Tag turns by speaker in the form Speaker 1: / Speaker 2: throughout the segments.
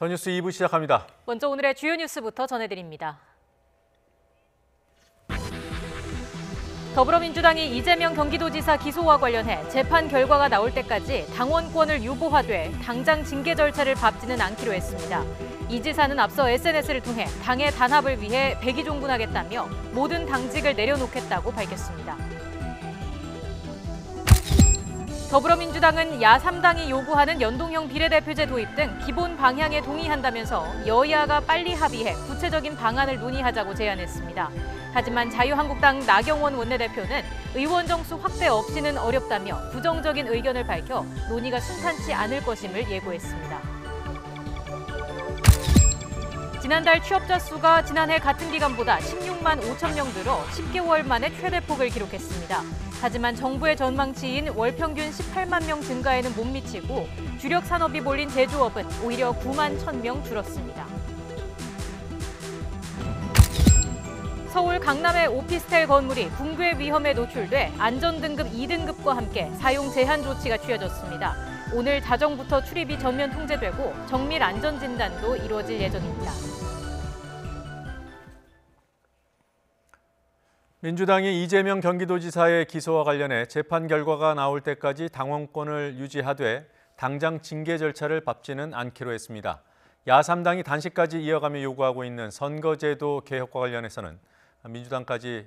Speaker 1: 더 뉴스 2부 시작합니다.
Speaker 2: 먼저 오늘의 주요 뉴스부터 전해드립니다. 더불어민주당이 이재명 경기도지사 기소와 관련해 재판 결과가 나올 때까지 당원권을 유보하되 당장 징계 절차를 밟지는 않기로 했습니다. 이 지사는 앞서 SNS를 통해 당의 단합을 위해 백의종군하겠다며 모든 당직을 내려놓겠다고 밝혔습니다. 더불어민주당은 야3당이 요구하는 연동형 비례대표제 도입 등 기본 방향에 동의한다면서 여야가 빨리 합의해 구체적인 방안을 논의하자고 제안했습니다. 하지만 자유한국당 나경원 원내대표는 의원 정수 확대 없이는 어렵다며 부정적인 의견을 밝혀 논의가 순탄치 않을 것임을 예고했습니다. 지난달 취업자 수가 지난해 같은 기간보다 16만 5천 명 늘어 10개월 만에 최대폭을 기록했습니다. 하지만 정부의 전망치인 월 평균 18만 명 증가에는 못 미치고 주력 산업이 몰린 제조업은 오히려 9만 1천 명 줄었습니다. 서울 강남의 오피스텔 건물이 붕괴 위험에 노출돼 안전등급 2등급과 함께 사용 제한 조치가 취해졌습니다. 오늘 자정부터 출입이 전면 통제되고 정밀 안전진단도 이루어질 예정입니다.
Speaker 1: 민주당이 이재명 경기도지사의 기소와 관련해 재판 결과가 나올 때까지 당원권을 유지하되 당장 징계 절차를 밟지는 않기로 했습니다. 야3당이 단식까지 이어가며 요구하고 있는 선거제도 개혁과 관련해서는 민주당까지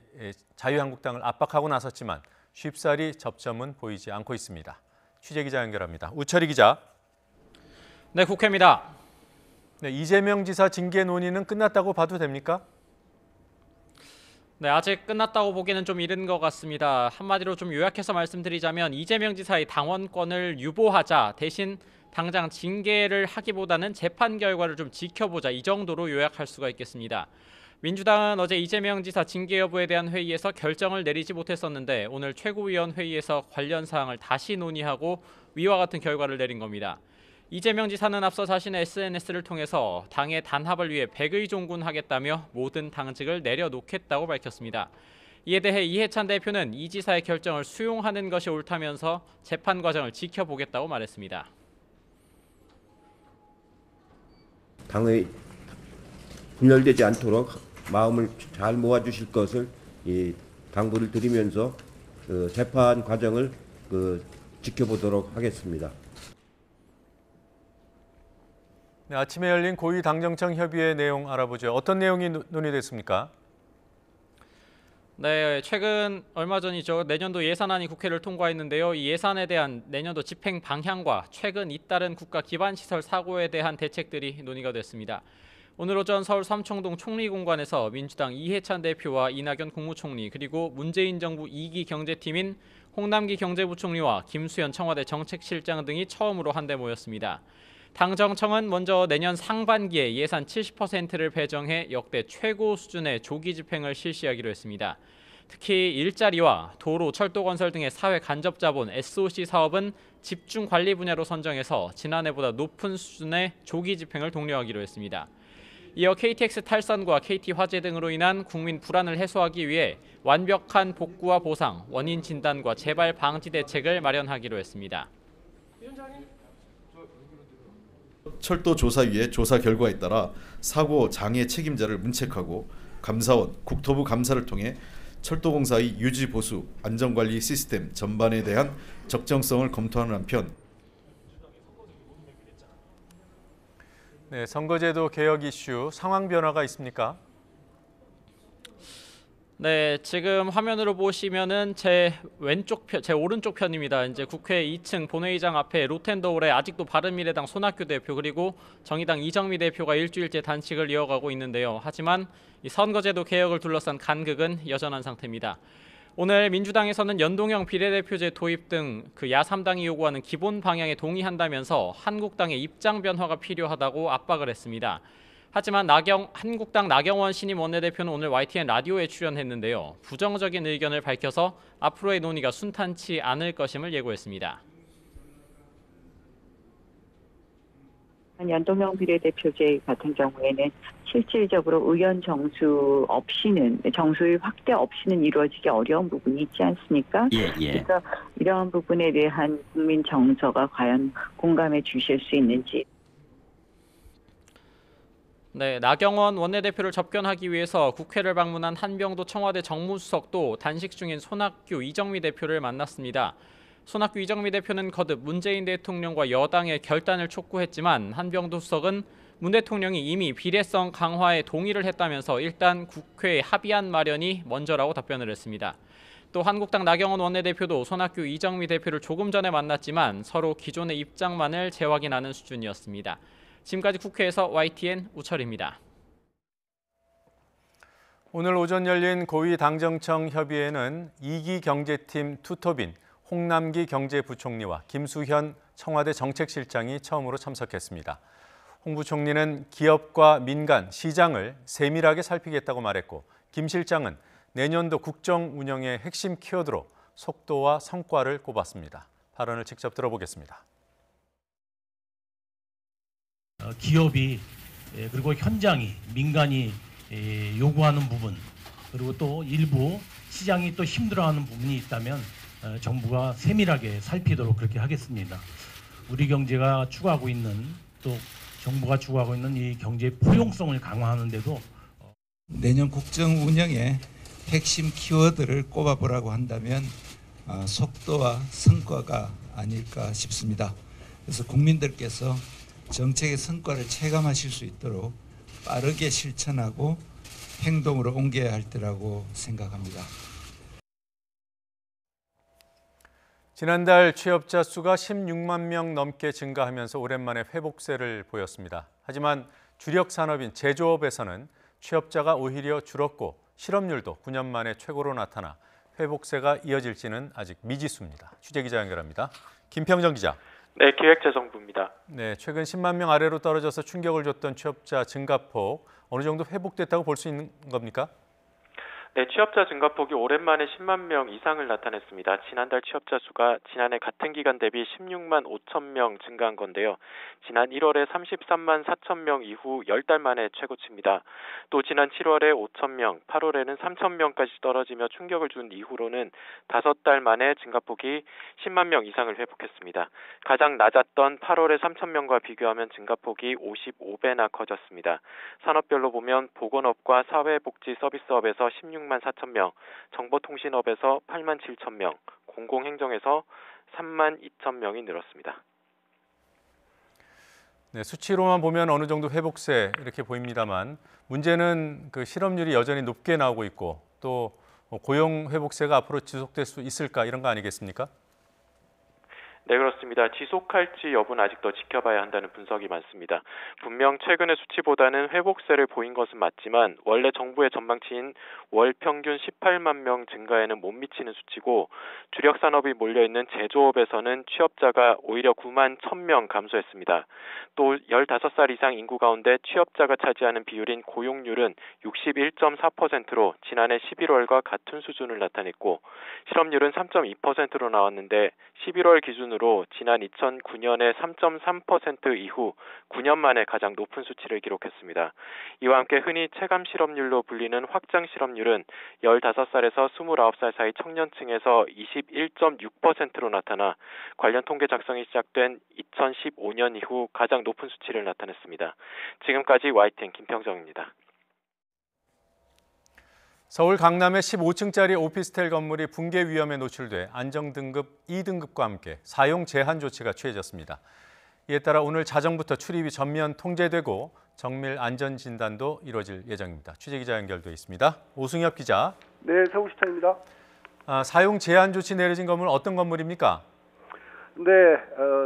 Speaker 1: 자유한국당을 압박하고 나섰지만 쉽사리 접점은 보이지 않고 있습니다. 취재기자 연결합니다. 우철희 기자.
Speaker 3: 네, 국회입니다.
Speaker 1: 네, 이재명 지사 징계 논의는 끝났다고 봐도 됩니까?
Speaker 3: 네, 아직 끝났다고 보기에는 좀 이른 것 같습니다. 한마디로 좀 요약해서 말씀드리자면 이재명 지사의 당원권을 유보하자, 대신 당장 징계를 하기보다는 재판 결과를 좀 지켜보자, 이 정도로 요약할 수가 있겠습니다. 민주당은 어제 이재명 지사 징계 여부에 대한 회의에서 결정을 내리지 못했었는데 오늘 최고위원 회의에서 관련 사항을 다시 논의하고 위와 같은 결과를 내린 겁니다. 이재명 지사는 앞서 자신의 SNS를 통해서 당의 단합을 위해 백의종군하겠다며 모든 당직을 내려놓겠다고 밝혔습니다. 이에 대해 이해찬 대표는 이 지사의 결정을 수용하는 것이 옳다면서 재판 과정을 지켜보겠다고 말했습니다.
Speaker 4: 당의 분열되지 않도록 마음을 잘 모아주실 것을 당부를 드리면서 재판 과정을 지켜보도록 하겠습니다.
Speaker 1: 네, 아침에 열린 고위당정청 협의회 내용 알아보죠. 어떤 내용이 논의됐습니까?
Speaker 3: 네, 최근 얼마 전이죠. 내년도 예산안이 국회를 통과했는데요. 이 예산에 대한 내년도 집행 방향과 최근 잇따른 국가 기반시설 사고에 대한 대책들이 논의가 됐습니다. 오늘 오전 서울 삼청동 총리공관에서 민주당 이해찬 대표와 이낙연 국무총리 그리고 문재인 정부 2기 경제팀인 홍남기 경제부총리와 김수현 청와대 정책실장 등이 처음으로 한데 모였습니다. 당정청은 먼저 내년 상반기에 예산 70%를 배정해 역대 최고 수준의 조기 집행을 실시하기로 했습니다. 특히 일자리와 도로, 철도 건설 등의 사회 간접 자본 SOC 사업은 집중 관리 분야로 선정해서 지난해보다 높은 수준의 조기 집행을 독려하기로 했습니다. 이어 KTX 탈선과 KT 화재 등으로 인한 국민 불안을 해소하기 위해 완벽한 복구와 보상, 원인 진단과 재발 방지 대책을 마련하기로 했습니다.
Speaker 5: 철도조사위의 조사 결과에 따라 사고 장애 책임자를 문책하고 감사원, 국토부 감사를 통해 철도공사의 유지 보수, 안전관리 시스템 전반에 대한 적정성을 검토하는 한편
Speaker 1: 네, 선거제도 개혁 이슈 상황 변화가 있습니까?
Speaker 3: 네, 지금 화면으로 보시면은 제 오른쪽 편입니다. 이제 국회 2층 본회의장 앞에 로텐더홀에 아직도 바른미래당 손학규 대표 그리고 정의당 이정미 대표가 일주일째 단식을 이어가고 있는데요. 하지만 이 선거제도 개혁을 둘러싼 간극은 여전한 상태입니다. 오늘 민주당에서는 연동형 비례대표제 도입 등 야3당이 요구하는 기본 방향에 동의한다면서 한국당의 입장 변화가 필요하다고 압박을 했습니다. 하지만 한국당 나경원 신임 원내대표는 오늘 YTN 라디오에 출연했는데요. 부정적인 의견을 밝혀서 앞으로의 논의가 순탄치 않을 것임을 예고했습니다.
Speaker 6: 연동형 비례대표제 같은 경우에는 실질적으로 의원 정수의 확대 없이는 이루어지기 어려운 부분이 있지 않습니까? 그래서 이러한 부분에 대한 국민 정서가 과연 공감해 주실 수 있는지.
Speaker 3: 네, 나경원 원내대표를 접견하기 위해서 국회를 방문한 한병도 청와대 정무수석도 단식 중인 손학규, 이정미 대표를 만났습니다. 손학규, 이정미 대표는 거듭 문재인 대통령과 여당의 결단을 촉구했지만 한병도 수석은 문 대통령이 이미 비례성 강화에 동의를 했다면서 일단 국회에 합의안 마련이 먼저라고 답변을 했습니다. 또 한국당 나경원 원내대표도 손학규, 이정미 대표를 조금 전에 만났지만 서로 기존의 입장만을 재확인하는 수준이었습니다. 지금까지 국회에서 YTN 우철입니다.
Speaker 1: 오늘 오전 열린 고위 당정청 협의회는 2기 경제팀 투톱인 홍남기 경제부총리와 김수현 청와대 정책실장이 처음으로 참석했습니다. 홍 부총리는 기업과 민간, 시장을 세밀하게 살피겠다고 말했고 김 실장은 내년도 국정 운영의 핵심 키워드로 속도와 성과를 꼽았습니다. 발언을 직접 들어보겠습니다.
Speaker 7: 기업이 그리고 현장이 민간이 요구하는 부분 그리고 또 일부 시장이 또 힘들어하는 부분이 있다면 정부가 세밀하게 살피도록 그렇게 하겠습니다. 우리 경제가 추구하고 있는 또 정부가 추구하고 있는 이 경제 포용성을 강화하는 데도
Speaker 8: 내년 국정 운영의 핵심 키워드를 꼽아보라고 한다면 속도와 성과가 아닐까 싶습니다. 그래서 국민들께서 정책의 성과를 체감하실 수 있도록 빠르게 실천하고 행동으로 옮겨야 할 때라고 생각합니다.
Speaker 1: 지난달 취업자 수가 16만 명 넘게 증가하면서 오랜만에 회복세를 보였습니다. 하지만 주력 산업인 제조업에서는 취업자가 오히려 줄었고 실업률도 9년 만에 최고로 나타나 회복세가 이어질지는 아직 미지수입니다. 취재기자 연결합니다. 김평정 기자.
Speaker 9: 네, 기획재정부입니다.
Speaker 1: 네, 최근 10만 명 아래로 떨어져서 충격을 줬던 취업자 증가폭 어느 정도 회복됐다고 볼 수 있는 겁니까?
Speaker 9: 네, 취업자 증가폭이 오랜만에 10만 명 이상을 나타냈습니다. 지난달 취업자 수가 지난해 같은 기간 대비 16만 5천 명 증가한 건데요. 지난 1월에 33만 4천 명 이후 10달 만에 최고치입니다. 또 지난 7월에 5천 명, 8월에는 3천 명까지 떨어지며 충격을 준 이후로는 5달 만에 증가폭이 10만 명 이상을 회복했습니다. 가장 낮았던 8월에 3천 명과 비교하면 증가폭이 55배나 커졌습니다. 산업별로 보면 보건업과 사회복지 서비스업에서 16만 4천 명, 정보통신업에서 8만 7천 명, 공공행정에서 3만 2천 명이 늘었습니다.
Speaker 1: 네, 수치로만 보면 어느 정도 회복세 이렇게 보입니다만 문제는 그 실업률이 여전히 높게 나오고 있고 또 고용 회복세가 앞으로 지속될 수 있을까 이런 거 아니겠습니까?
Speaker 9: 네, 그렇습니다. 지속할지 여부는 아직 더 지켜봐야 한다는 분석이 많습니다. 분명 최근의 수치보다는 회복세를 보인 것은 맞지만 원래 정부의 전망치인 월 평균 18만 명 증가에는 못 미치는 수치고 주력 산업이 몰려있는 제조업에서는 취업자가 오히려 9만 1,000명 감소했습니다. 또 15살 이상 인구 가운데 취업자가 차지하는 비율인 고용률은 61.4%로 지난해 11월과 같은 수준을 나타냈고 실업률은 3.2%로 나왔는데 11월 기준으로 지난 2009년의 3.3% 이후 9년 만에 가장 높은 수치를 기록했습니다. 이와 함께 흔히 체감 실업률로 불리는 확장 실업률은 15살에서 29살 사이 청년층에서 21.6%로 나타나 관련 통계 작성이 시작된 2015년 이후 가장 높은 수치를 나타냈습니다. 지금까지 YTN 김평정입니다.
Speaker 1: 서울 강남의 15층짜리 오피스텔 건물이 붕괴 위험에 노출돼 안정등급 2등급과 함께 사용 제한 조치가 취해졌습니다. 이에 따라 오늘 자정부터 출입이 전면 통제되고 정밀 안전 진단도 이루어질 예정입니다. 취재기자 연결돼 있습니다. 오승엽 기자.
Speaker 10: 네, 서울시청입니다.
Speaker 1: 사용 제한 조치 내려진 건물 어떤 건물입니까?
Speaker 10: 네,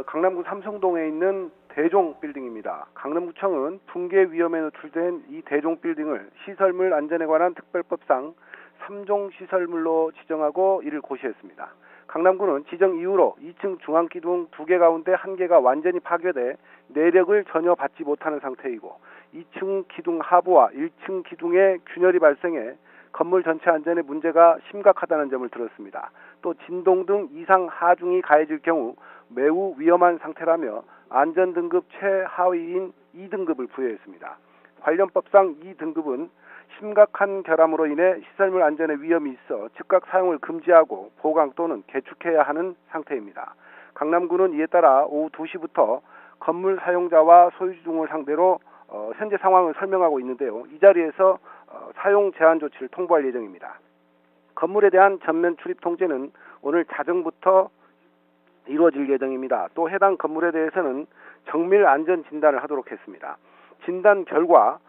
Speaker 10: 강남구 삼성동에 있는 대종 빌딩입니다. 강남구청은 붕괴 위험에 노출된 이 대종 빌딩을 시설물 안전에 관한 특별법상 3종 시설물로 지정하고 이를 고시했습니다. 강남구는 지정 이후로 2층 중앙기둥 2개 가운데 1개가 완전히 파괴돼 내력을 전혀 받지 못하는 상태이고 2층 기둥 하부와 1층 기둥에 균열이 발생해 건물 전체 안전에 문제가 심각하다는 점을 들었습니다. 또 진동 등 이상 하중이 가해질 경우 매우 위험한 상태라며 안전등급 최하위인 2등급을 부여했습니다. 관련 법상 2등급은 심각한 결함으로 인해 시설물 안전에 위험이 있어 즉각 사용을 금지하고 보강 또는 개축해야 하는 상태입니다. 강남구는 이에 따라 오후 2시부터 건물 사용자와 소유주 등을 상대로 현재 상황을 설명하고 있는데요. 이 자리에서 사용 제한 조치를 통보할 예정입니다. 건물에 대한 전면 출입 통제는 오늘 자정부터 이루어질 예정입니다. 또 해당 건물에 대해서는 정밀 안전 진단을 하도록 했습니다. 진단 결과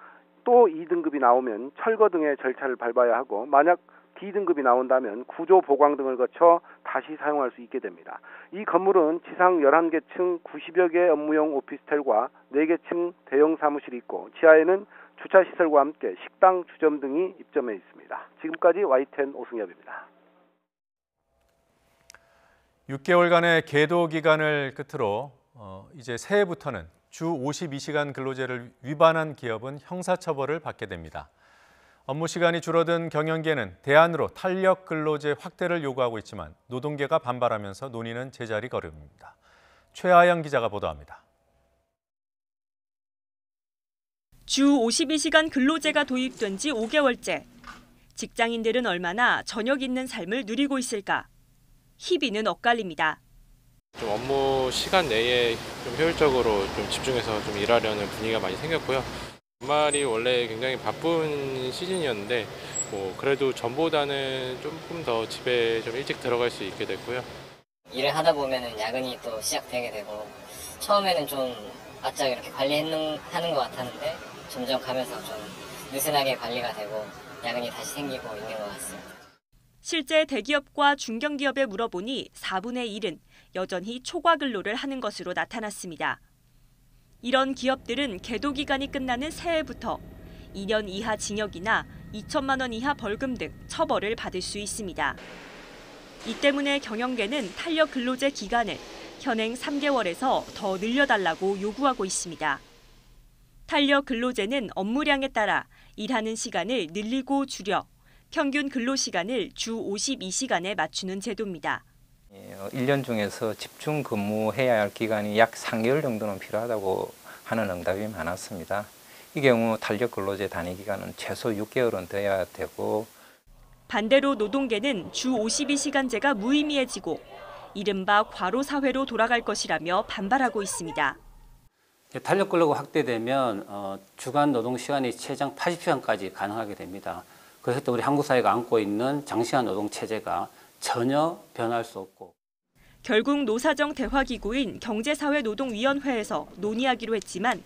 Speaker 10: 또 2등급이 나오면 철거 등의 절차를 밟아야 하고 만약 D등급이 나온다면 구조 보강 등을 거쳐 다시 사용할 수 있게 됩니다. 이 건물은 지상 11개 층 90여 개 업무용 오피스텔과 4개 층 대형 사무실이 있고 지하에는 주차시설과 함께 식당, 주점 등이 입점해 있습니다. 지금까지 YTN 오승엽입니다.
Speaker 1: 6개월간의 계도 기간을 끝으로 이제 새해부터는 주 52시간 근로제를 위반한 기업은 형사처벌을 받게 됩니다. 업무 시간이 줄어든 경영계는 대안으로 탄력 근로제 확대를 요구하고 있지만 노동계가 반발하면서 논의는 제자리 걸음입니다. 최아영 기자가 보도합니다.
Speaker 11: 주 52시간 근로제가 도입된 지 5개월째. 직장인들은 얼마나 저녁 있는 삶을 누리고 있을까? 희비는 엇갈립니다.
Speaker 9: 좀 업무 시간 내에 좀 효율적으로 좀 집중해서 좀 일하려는 분위기가 많이 생겼고요. 주말이 원래 굉장히 바쁜 시즌이었는데 그래도 전보다는 조금 더 집에 좀 일찍 들어갈 수 있게 됐고요.
Speaker 12: 일을 하다 보면은 야근이 또 시작되게 되고 처음에는 좀 바짝 이렇게 관리하는 것 같았는데 점점 가면서 좀 느슨하게 관리가 되고 야근이 다시 생기고 있는 것 같습니다.
Speaker 11: 실제 대기업과 중견기업에 물어보니 4분의 1은 여전히 초과 근로를 하는 것으로 나타났습니다. 이런 기업들은 계도 기간이 끝나는 새해부터 2년 이하 징역이나 2천만 원 이하 벌금 등 처벌을 받을 수 있습니다. 이 때문에 경영계는 탄력 근로제 기간을 현행 3개월에서 더 늘려달라고 요구하고 있습니다. 탄력 근로제는 업무량에 따라 일하는 시간을 늘리고 줄여 평균 근로시간을 주 52시간에 맞추는 제도입니다.
Speaker 13: 1년 중에서 집중 근무해야 할 기간이 약 3개월 정도는 필요하다고 하는 응답이 많았습니다. 이 경우 탄력 근로제 단위 기간은 최소 6개월은 돼야 되고
Speaker 11: 반대로 노동계는 주 52시간제가 무의미해지고 이른바 과로 사회로 돌아갈 것이라며 반발하고 있습니다.
Speaker 14: 탄력 근로가 확대되면 주간 노동 시간이 최장 80시간까지 가능하게 됩니다. 그래서 또 우리 한국 사회가 안고 있는 장시간 노동 체제가 전혀 변할 수 없고.
Speaker 11: 결국 노사정 대화기구인 경제사회노동위원회에서 논의하기로 했지만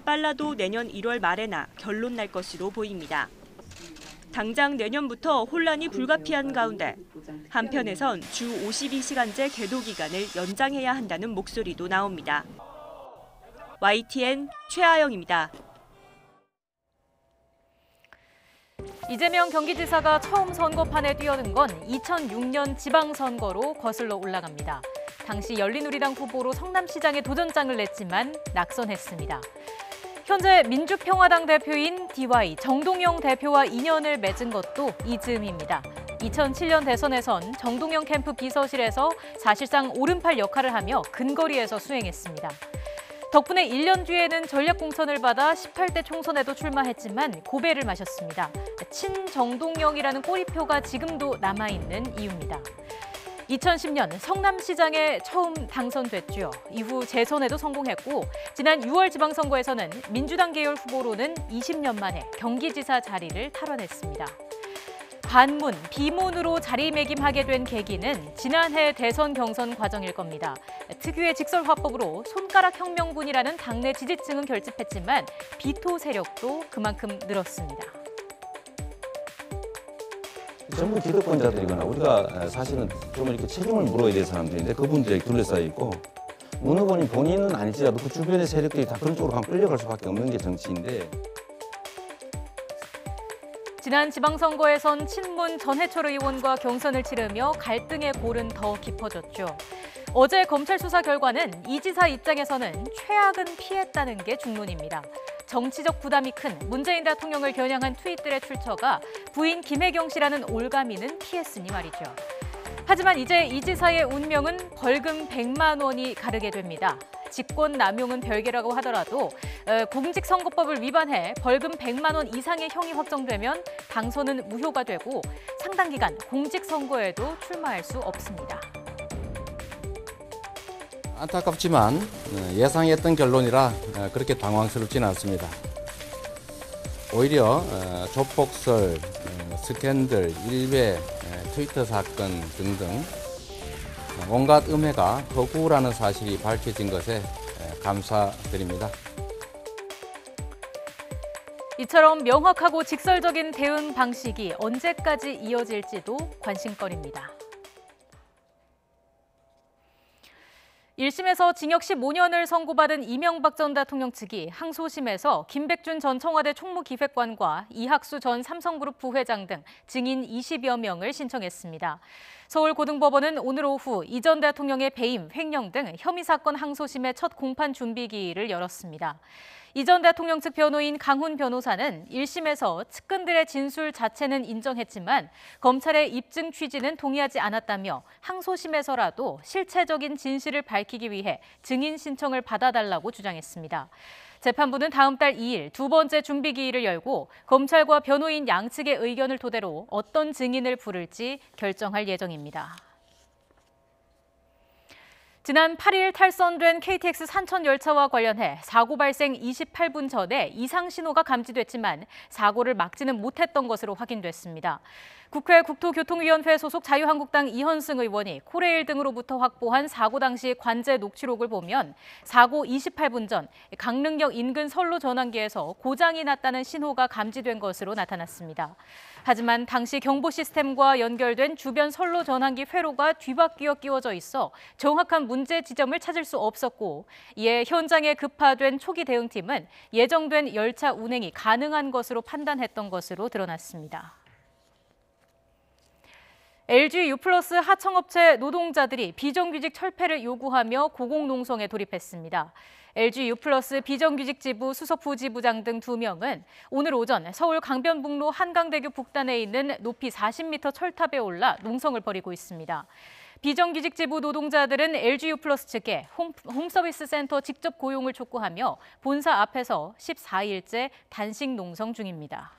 Speaker 11: 빨라도 내년 1월 말에나 결론 날 것으로 보입니다. 당장 내년부터 혼란이 불가피한 가운데 한편에선 주 52시간제 계도 기간을 연장해야 한다는 목소리도 나옵니다. YTN 최아영입니다.
Speaker 2: 이재명 경기지사가 처음 선거판에 뛰어든 건 2006년 지방선거로 거슬러 올라갑니다. 당시 열린우리당 후보로 성남시장에 도전장을 냈지만 낙선했습니다. 현재 민주평화당 대표인 DY 정동영 대표와 인연을 맺은 것도 이 즈음입니다. 2007년 대선에선 정동영 캠프 비서실에서 사실상 오른팔 역할을 하며 근거리에서 수행했습니다. 덕분에 1년 뒤에는 전략공천을 받아 18대 총선에도 출마했지만 고배를 마셨습니다. 친정동영이라는 꼬리표가 지금도 남아있는 이유입니다. 2010년 성남시장에 처음 당선됐죠. 이후 재선에도 성공했고 지난 6월 지방선거에서는 민주당 계열 후보로는 20년 만에 경기지사 자리를 탈환했습니다. 반문, 비문으로 자리매김하게 된 계기는 지난해 대선 경선 과정일 겁니다. 특유의 직설화법으로 손가락 혁명군이라는 당내 지지층은 결집했지만 비토 세력도 그만큼 늘었습니다.
Speaker 15: 전부 기득권자들이거나 우리가 사실은 좀 이렇게 책임을 물어야 될 사람들인데 그분들에게 둘러싸여 있고 문 후보님 본인은 아닐지라도 그 주변의 세력들이 다 그런 쪽으로 끌려갈 수밖에 없는 게 정치인데
Speaker 2: 지난 지방선거에선 친문 전해철 의원과 경선을 치르며 갈등의 골은 더 깊어졌죠. 어제 검찰 수사 결과는 이 지사 입장에서는 최악은 피했다는 게 중론입니다. 정치적 부담이 큰 문재인 대통령을 겨냥한 트윗들의 출처가 부인 김혜경 씨라는 올가미는 피했으니 말이죠. 하지만 이제 이 지사의 운명은 벌금 100만 원이 가르게 됩니다. 직권 남용은 별개라고 하더라도 공직선거법을 위반해 벌금 100만 원 이상의 형이 확정되면 당선은 무효가 되고 상당 기간 공직선거에도 출마할 수 없습니다.
Speaker 16: 안타깝지만 예상했던 결론이라 그렇게 당황스럽지는 않습니다. 오히려 조폭설, 스캔들, 일베, 트위터 사건 등등 온갖 음해가 허구라는 사실이 밝혀진 것에 감사드립니다.
Speaker 2: 이처럼 명확하고 직설적인 대응 방식이 언제까지 이어질지도 관심거리입니다. 1심에서 징역 15년을 선고받은 이명박 전 대통령 측이 항소심에서 김백준 전 청와대 총무기획관과 이학수 전 삼성그룹 부회장 등 증인 20여 명을 신청했습니다. 서울고등법원은 오늘 오후 이 전 대통령의 배임, 횡령 등 혐의 사건 항소심의 첫 공판 준비기일을 열었습니다. 이 전 대통령 측 변호인 강훈 변호사는 1심에서 측근들의 진술 자체는 인정했지만 검찰의 입증 취지는 동의하지 않았다며 항소심에서라도 실체적인 진실을 밝히기 위해 증인 신청을 받아달라고 주장했습니다. 재판부는 다음 달 2일 두 번째 준비기일을 열고 검찰과 변호인 양측의 의견을 토대로 어떤 증인을 부를지 결정할 예정입니다. 지난 8일 탈선된 KTX 산천 열차와 관련해 사고 발생 28분 전에 이상 신호가 감지됐지만 사고를 막지는 못했던 것으로 확인됐습니다. 국회 국토교통위원회 소속 자유한국당 이현승 의원이 코레일 등으로부터 확보한 사고 당시 관제 녹취록을 보면 사고 28분 전 강릉역 인근 선로 전환기에서 고장이 났다는 신호가 감지된 것으로 나타났습니다. 하지만 당시 경보 시스템과 연결된 주변 선로 전환기 회로가 뒤바뀌어 끼워져 있어 정확한 문제 지점을 찾을 수 없었고 이에 현장에 급파된 초기 대응팀은 예정된 열차 운행이 가능한 것으로 판단했던 것으로 드러났습니다. LG U+ 하청업체 노동자들이 비정규직 철폐를 요구하며 고공농성에 돌입했습니다. LG U+ 비정규직 지부 수석부지부장 등 2명은 오늘 오전 서울 강변북로 한강대교 북단에 있는 높이 40m 철탑에 올라 농성을 벌이고 있습니다. 비정규직 지부 노동자들은 LG U+ 측에 홈서비스 센터 직접 고용을 촉구하며 본사 앞에서 14일째 단식 농성 중입니다.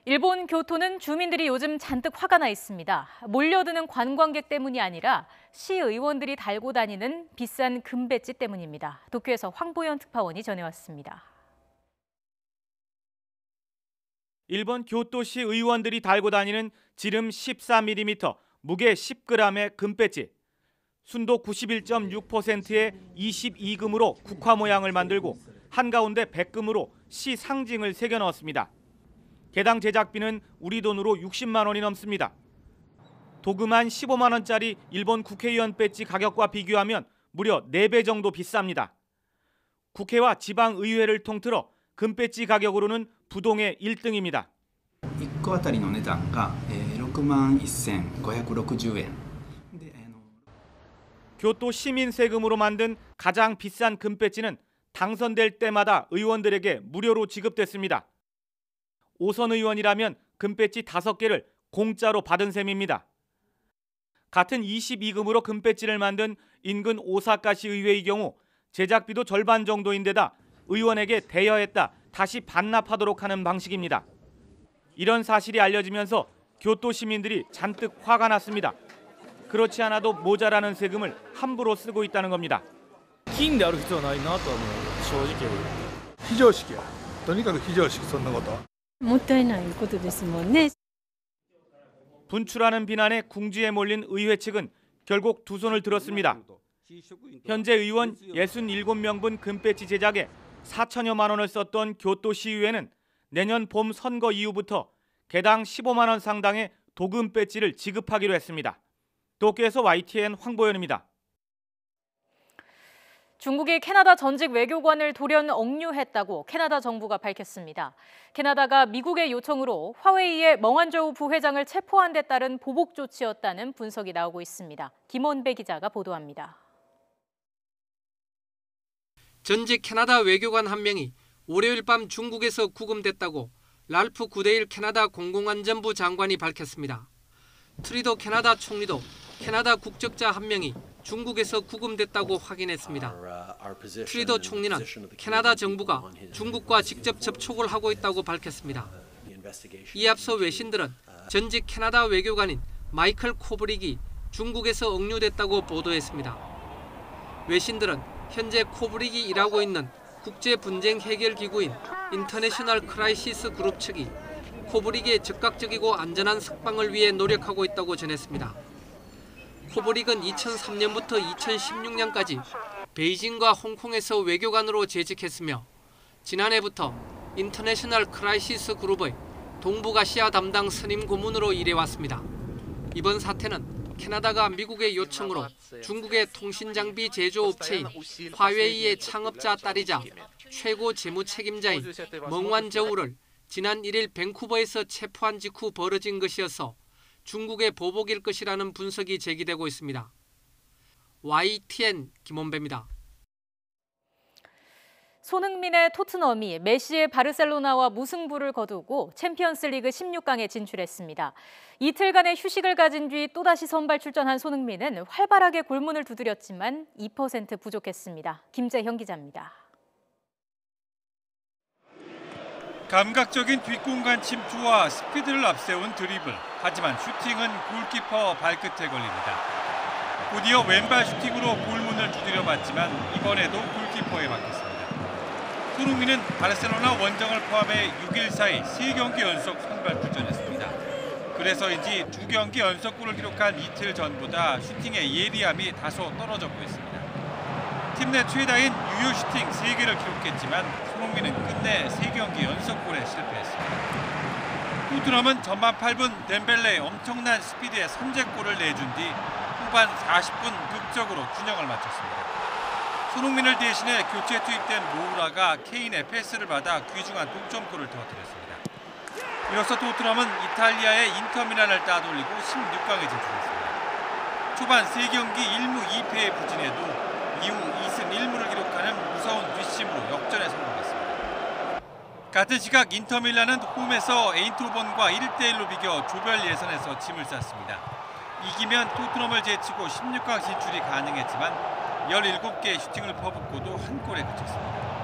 Speaker 2: 일본 교토는 주민들이 요즘 잔뜩 화가 나 있습니다. 몰려드는 관광객 때문이 아니라 시의원들이 달고 다니는 비싼 금배지 때문입니다. 도쿄에서 황보연 특파원이 전해왔습니다.
Speaker 17: 일본 교토시 의원들이 달고 다니는 지름 14mm, 무게 10g의 금배지. 순도 91.6%의 22금으로 국화 모양을 만들고 한가운데 100금으로 시 상징을 새겨 넣었습니다. 개당 제작비는 우리 돈으로 60만 원이 넘습니다. 도금한 15만 원짜리 일본 국회의원 배지 가격과 비교하면 무려 4배 정도 비쌉니다. 국회와 지방의회를 통틀어 금배지 가격으로는 부동의 1등입니다.
Speaker 18: 1個あたりの値段が61,560円。
Speaker 17: 교토 시민 세금으로 만든 가장 비싼 금배지는 당선될 때마다 의원들에게 무료로 지급됐습니다. 5선 의원이라면 금배지 5개를 공짜로 받은 셈입니다. 같은 22금으로 금배지를 만든 인근 오사카시 의회의 경우 제작비도 절반 정도인데다 의원에게 대여했다 다시 반납하도록 하는 방식입니다. 이런 사실이 알려지면서 교토 시민들이 잔뜩 화가 났습니다. 그렇지 않아도 모자라는 세금을 함부로 쓰고 있다는 겁니다.
Speaker 19: 金である必要はないなとはもう正直非常識や。とにかく非常識そんなこと。もったいないことですもんね。
Speaker 17: 분출하는 비난에 궁지에 몰린 의회 측은 결국 두 손을 들었습니다. 현재 의원 67명분 금배지 제작에 4천여만 원을 썼던 교토시의회는 내년 봄 선거 이후부터 개당 15만 원 상당의 도금 배지를 지급하기로 했습니다. 도쿄에서 YTN 황보연입니다.
Speaker 2: 중국이 캐나다 전직 외교관을 돌연 억류했다고 캐나다 정부가 밝혔습니다. 캐나다가 미국의 요청으로 화웨이의 멍한저우 부회장을 체포한 데 따른 보복 조치였다는 분석이 나오고 있습니다. 김원배 기자가 보도합니다.
Speaker 20: 전직 캐나다 외교관 한 명이 월요일 밤 중국에서 구금됐다고 랄프 구데일 캐나다 공공안전부 장관이 밝혔습니다. 트리도 캐나다 총리도 캐나다 국적자 한 명이 중국에서 구금됐다고 확인했습니다. 트리도 총리는 캐나다 정부가 중국과 직접 접촉을 하고 있다고 밝혔습니다. 이에 앞서 외신들은 전직 캐나다 외교관인 마이클 코브릭이 중국에서 억류됐다고 보도했습니다. 외신들은 현재 코브릭이 일하고 있는 국제 분쟁 해결 기구인 인터내셔널 크라이시스 그룹 측이 코브릭의 즉각적이고 안전한 석방을 위해 노력하고 있다고 전했습니다. 코브릭은 2003년부터 2016년까지 베이징과 홍콩에서 외교관으로 재직했으며 지난해부터 인터내셔널 크라이시스 그룹의 동북아시아 담당 선임 고문으로 일해왔습니다. 이번 사태는 캐나다가 미국의 요청으로 중국의 통신장비 제조업체인 화웨이의 창업자 딸이자 최고 재무 책임자인 멍완저우를 지난 1일 밴쿠버에서 체포한 직후 벌어진 것이어서 중국의 보복일 것이라는 분석이 제기되고 있습니다. YTN 김원배입니다.
Speaker 2: 손흥민의 토트넘이 메시의 바르셀로나와 무승부를 거두고 챔피언스리그 16강에 진출했습니다. 이틀간의 휴식을 가진 뒤 또다시 선발 출전한 손흥민은 활발하게 골문을 두드렸지만 2% 부족했습니다. 김재형 기자입니다.
Speaker 21: 감각적인 뒷공간 침투와 스피드를 앞세운 드리블. 하지만 슈팅은 골키퍼 발끝에 걸립니다. 곧이어 왼발 슈팅으로 골문을 두드려봤지만 이번에도 골키퍼에 막혔습니다. 손흥민은 바르셀로나 원정을 포함해 6일 사이 3경기 연속 선발 출전했습니다. 그래서인지 2경기 연속골을 기록한 이틀 전보다 슈팅의 예리함이 다소 떨어졌고 있습니다. 팀 내 최다인 유효 슈팅 3개를 기록했지만 손흥민은 끝내 3경기 연속골에 실패했습니다. 토트넘은 전반 8분 덴벨레의 엄청난 스피드의 선제골을 내준 뒤 후반 40분 극적으로 균형을 맞췄습니다. 손흥민을 대신해 교체 투입된 모우라가 케인의 패스를 받아 귀중한 동점골을 터뜨렸습니다. 이로써 토트넘은 이탈리아의 인터밀란을 따돌리고 16강에 진출했습니다. 초반 3경기 1무 2패에 부진해도 이후 2승 1무를 기록하는 무서운 뒷심으로 역전에 성공했습니다. 같은 시각 인터밀란은 홈에서 에인트호벤과 1대1로 비겨 조별 예선에서 짐을 쌌습니다. 이기면 토트넘을 제치고 16강 진출이 가능했지만 17개의 슈팅을 퍼붓고도 한 골에 그쳤습니다.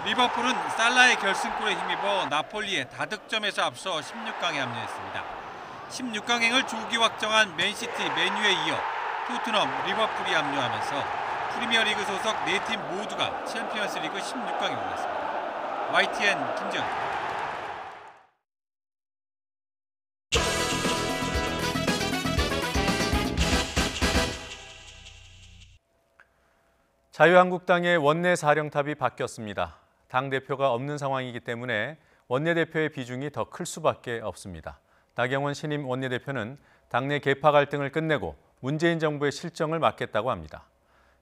Speaker 21: 리버풀은 살라의 결승골에 힘입어 나폴리의 다득점에서 앞서 16강에 합류했습니다. 16강행을 조기 확정한 맨시티, 맨유에 이어 토트넘, 리버풀이 합류하면서 프리미어리그 소속 4팀 모두가 챔피언스리그 16강에 올랐습니다. YTN 김재훈입니다.
Speaker 1: 자유한국당의 원내사령탑이 바뀌었습니다. 당대표가 없는 상황이기 때문에 원내대표의 비중이 더 클 수밖에 없습니다. 나경원 신임 원내대표는 당내 계파 갈등을 끝내고 문재인 정부의 실정을 맡겠다고 합니다.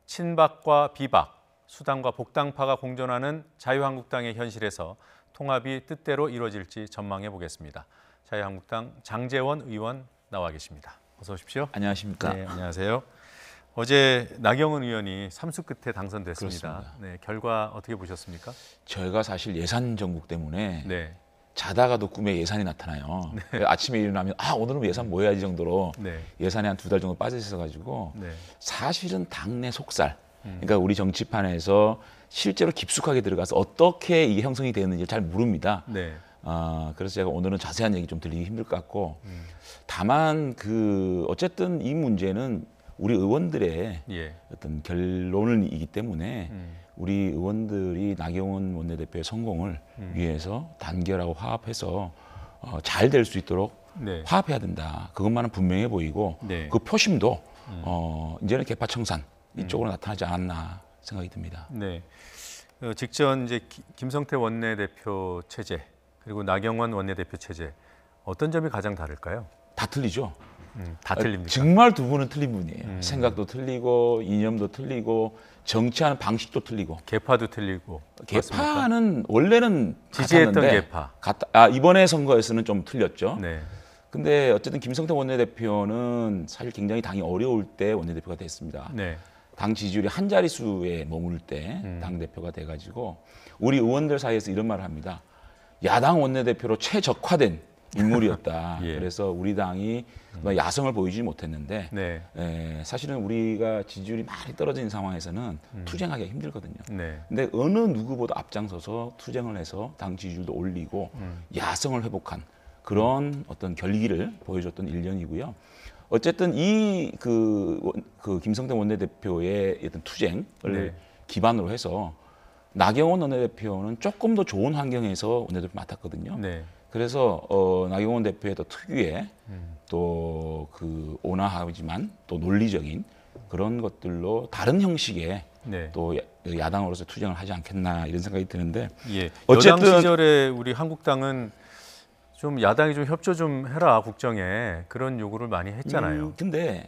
Speaker 1: 친박과 비박, 수당과 복당파가 공존하는 자유한국당의 현실에서 통합이 뜻대로 이루어질지 전망해 보겠습니다. 자유한국당 장제원 의원 나와 계십니다. 어서 오십시오.
Speaker 22: 안녕하십니까.
Speaker 1: 네, 안녕하세요. 어제 나경원 의원이 3수 끝에 당선됐습니다.
Speaker 22: 그렇습니다.
Speaker 1: 네, 결과 어떻게 보셨습니까?
Speaker 22: 저희가 사실 예산 정국 때문에
Speaker 1: 네.
Speaker 22: 자다가도 꿈에 예산이 나타나요. 아침에 일어나면 오늘은 예산 뭐 해야지 정도로 예산이 한 2달 정도 빠져 있어가지고 사실은 당내 속살, 그러니까 우리 정치판에서 실제로 깊숙하게 들어가서 어떻게 이게 형성이 되는지 잘 모릅니다. 그래서 제가 오늘은 자세한 얘기 좀 드리기 힘들 것 같고 다만 어쨌든 이 문제는 우리 의원들의 어떤 결론이기 때문에 우리 의원들이 나경원 원내대표의 성공을 위해서 단결하고 화합해서 잘 될 수 있도록 화합해야 된다. 그것만은 분명해 보이고 그 표심도 이제는 계파 청산 이쪽으로 나타나지 않았나 생각이 듭니다.
Speaker 1: 네. 직전 이제 김성태 원내대표 체제 그리고 나경원 원내대표 체제 어떤 점이 가장 다를까요?
Speaker 22: 다 틀리죠.
Speaker 1: 다 틀립니까?
Speaker 22: 정말 두 분은 틀린 분이에요. 생각도 틀리고 이념도 틀리고 정치하는 방식도 틀리고
Speaker 1: 계파도 틀리고
Speaker 22: 계파는 원래는
Speaker 1: 지지했던 계파
Speaker 22: 이번에 선거에서는 좀 틀렸죠. 근데 어쨌든 김성태 원내대표는 사실 굉장히 당이 어려울 때 원내대표가 됐습니다. 당 지지율이 한 자릿수에 머물 때 당대표가 돼가지고 우리 의원들 사이에서 이런 말을 합니다. 야당 원내대표로 최적화된 인물이었다. 그래서 우리 당이 야성을 보이지 못했는데 사실은 우리가 지지율이 많이 떨어진 상황에서는 투쟁하기가 힘들거든요. 근데 어느 누구보다 앞장서서 투쟁을 해서 당 지지율도 올리고 야성을 회복한 그런 어떤 결기를 보여줬던 1년이고요. 어쨌든 이 김성태 원내대표의 어떤 투쟁을 기반으로 해서 나경원 원내대표는 조금 더 좋은 환경에서 원내대표 맡았거든요.
Speaker 1: 네.
Speaker 22: 그래서 나경원 대표의 또 특유의 또 그 온화하지만 또 논리적인 그런 것들로 다른 형식의
Speaker 1: 네.
Speaker 22: 또 야당으로서 투쟁을 하지 않겠나 이런 생각이 드는데
Speaker 1: 예.
Speaker 22: 어쨌든
Speaker 1: 여당 시절에 우리 한국당은 좀 야당이 좀 협조 좀 해라 국정에 그런 요구를 많이 했잖아요.
Speaker 22: 근데